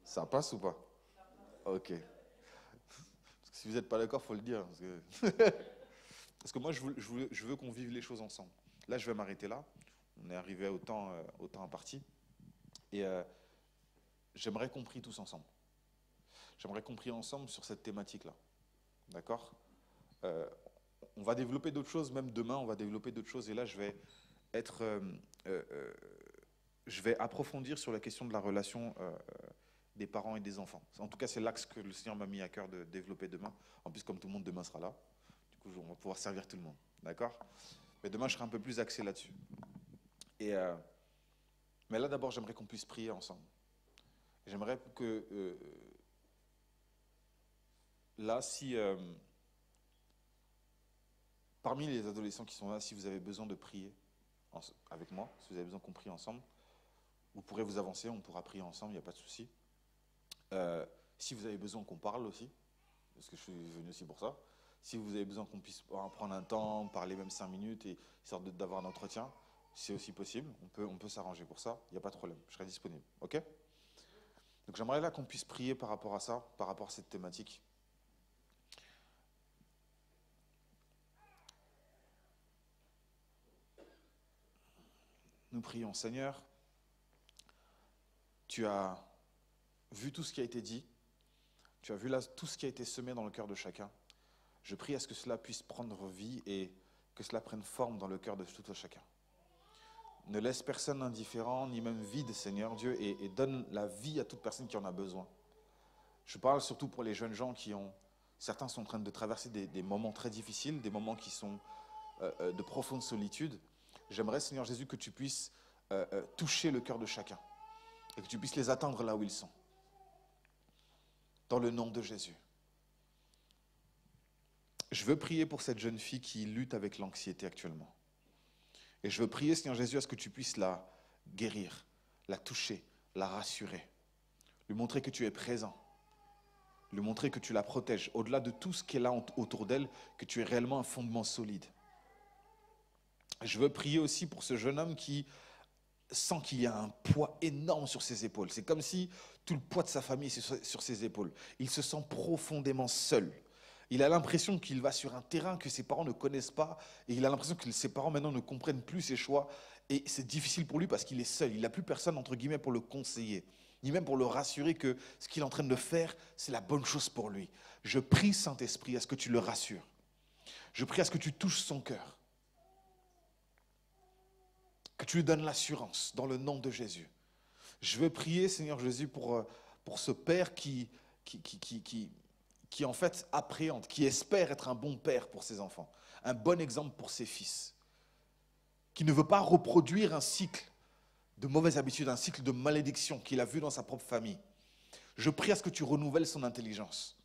Ça passe ou pas? Ok. Parce que si vous n'êtes pas d'accord, il faut le dire. Parce que moi, je veux qu'on vive les choses ensemble. Là, je vais m'arrêter là. On est arrivé au temps imparti. Et j'aimerais qu'on prie tous ensemble. J'aimerais qu'on prie ensemble sur cette thématique-là. D'accord? On va développer d'autres choses, même demain, on va développer d'autres choses. Et là, je vais approfondir sur la question de la relation des parents et des enfants. En tout cas, c'est l'axe que le Seigneur m'a mis à cœur de développer demain. En plus, comme tout le monde demain sera là, du coup, on va pouvoir servir tout le monde. D'accord? Mais demain, je serai un peu plus axé là-dessus. Mais là, d'abord, j'aimerais qu'on puisse prier ensemble. J'aimerais que, là, si parmi les adolescents qui sont là, si vous avez besoin de prier avec moi, si vous avez besoin qu'on prie ensemble, vous pourrez vous avancer, on pourra prier ensemble, il n'y a pas de souci. Si vous avez besoin qu'on parle aussi, parce que je suis venu aussi pour ça, si vous avez besoin qu'on puisse prendre un temps, parler même 5 minutes, et histoire d'avoir un entretien, c'est aussi possible. On peut s'arranger pour ça. Il n'y a pas de problème. Je serai disponible. OK? Donc j'aimerais là qu'on puisse prier par rapport à ça, par rapport à cette thématique. Nous prions. Seigneur, tu as vu tout ce qui a été dit. Tu as vu là tout ce qui a été semé dans le cœur de chacun. Je prie à ce que cela puisse prendre vie et que cela prenne forme dans le cœur de tout un chacun. Ne laisse personne indifférent, ni même vide, Seigneur Dieu, et donne la vie à toute personne qui en a besoin. Je parle surtout pour les jeunes gens certains sont en train de traverser des moments très difficiles, des moments qui sont de profonde solitude. J'aimerais, Seigneur Jésus, que tu puisses toucher le cœur de chacun et que tu puisses les atteindre là où ils sont. Dans le nom de Jésus. Je veux prier pour cette jeune fille qui lutte avec l'anxiété actuellement. Et je veux prier, Seigneur Jésus, à ce que tu puisses la guérir, la toucher, la rassurer, lui montrer que tu es présent, lui montrer que tu la protèges, au-delà de tout ce qu'elle a autour d'elle, que tu es réellement un fondement solide. Je veux prier aussi pour ce jeune homme qui sent qu'il y a un poids énorme sur ses épaules. C'est comme si tout le poids de sa famille est sur ses épaules. Il se sent profondément seul. Il a l'impression qu'il va sur un terrain que ses parents ne connaissent pas et il a l'impression que ses parents maintenant ne comprennent plus ses choix et c'est difficile pour lui parce qu'il est seul. Il n'a plus personne entre guillemets pour le conseiller, ni même pour le rassurer que ce qu'il est en train de faire, c'est la bonne chose pour lui. Je prie, Saint-Esprit, à ce que tu le rassures. Je prie à ce que tu touches son cœur. Que tu lui donnes l'assurance dans le nom de Jésus. Je veux prier, Seigneur Jésus, pour ce père qui en fait appréhende, qui espère être un bon père pour ses enfants, un bon exemple pour ses fils, qui ne veut pas reproduire un cycle de mauvaises habitudes, un cycle de malédiction qu'il a vu dans sa propre famille. Je prie à ce que tu renouvelles son intelligence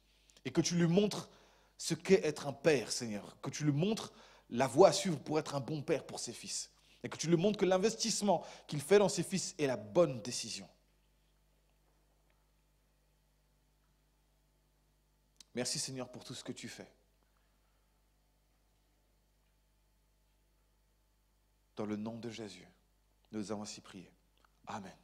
et que tu lui montres ce qu'est être un père, Seigneur, que tu lui montres la voie à suivre pour être un bon père pour ses fils et que tu lui montres que l'investissement qu'il fait dans ses fils est la bonne décision. Merci Seigneur pour tout ce que tu fais. Dans le nom de Jésus, nous avons ainsi prié. Amen.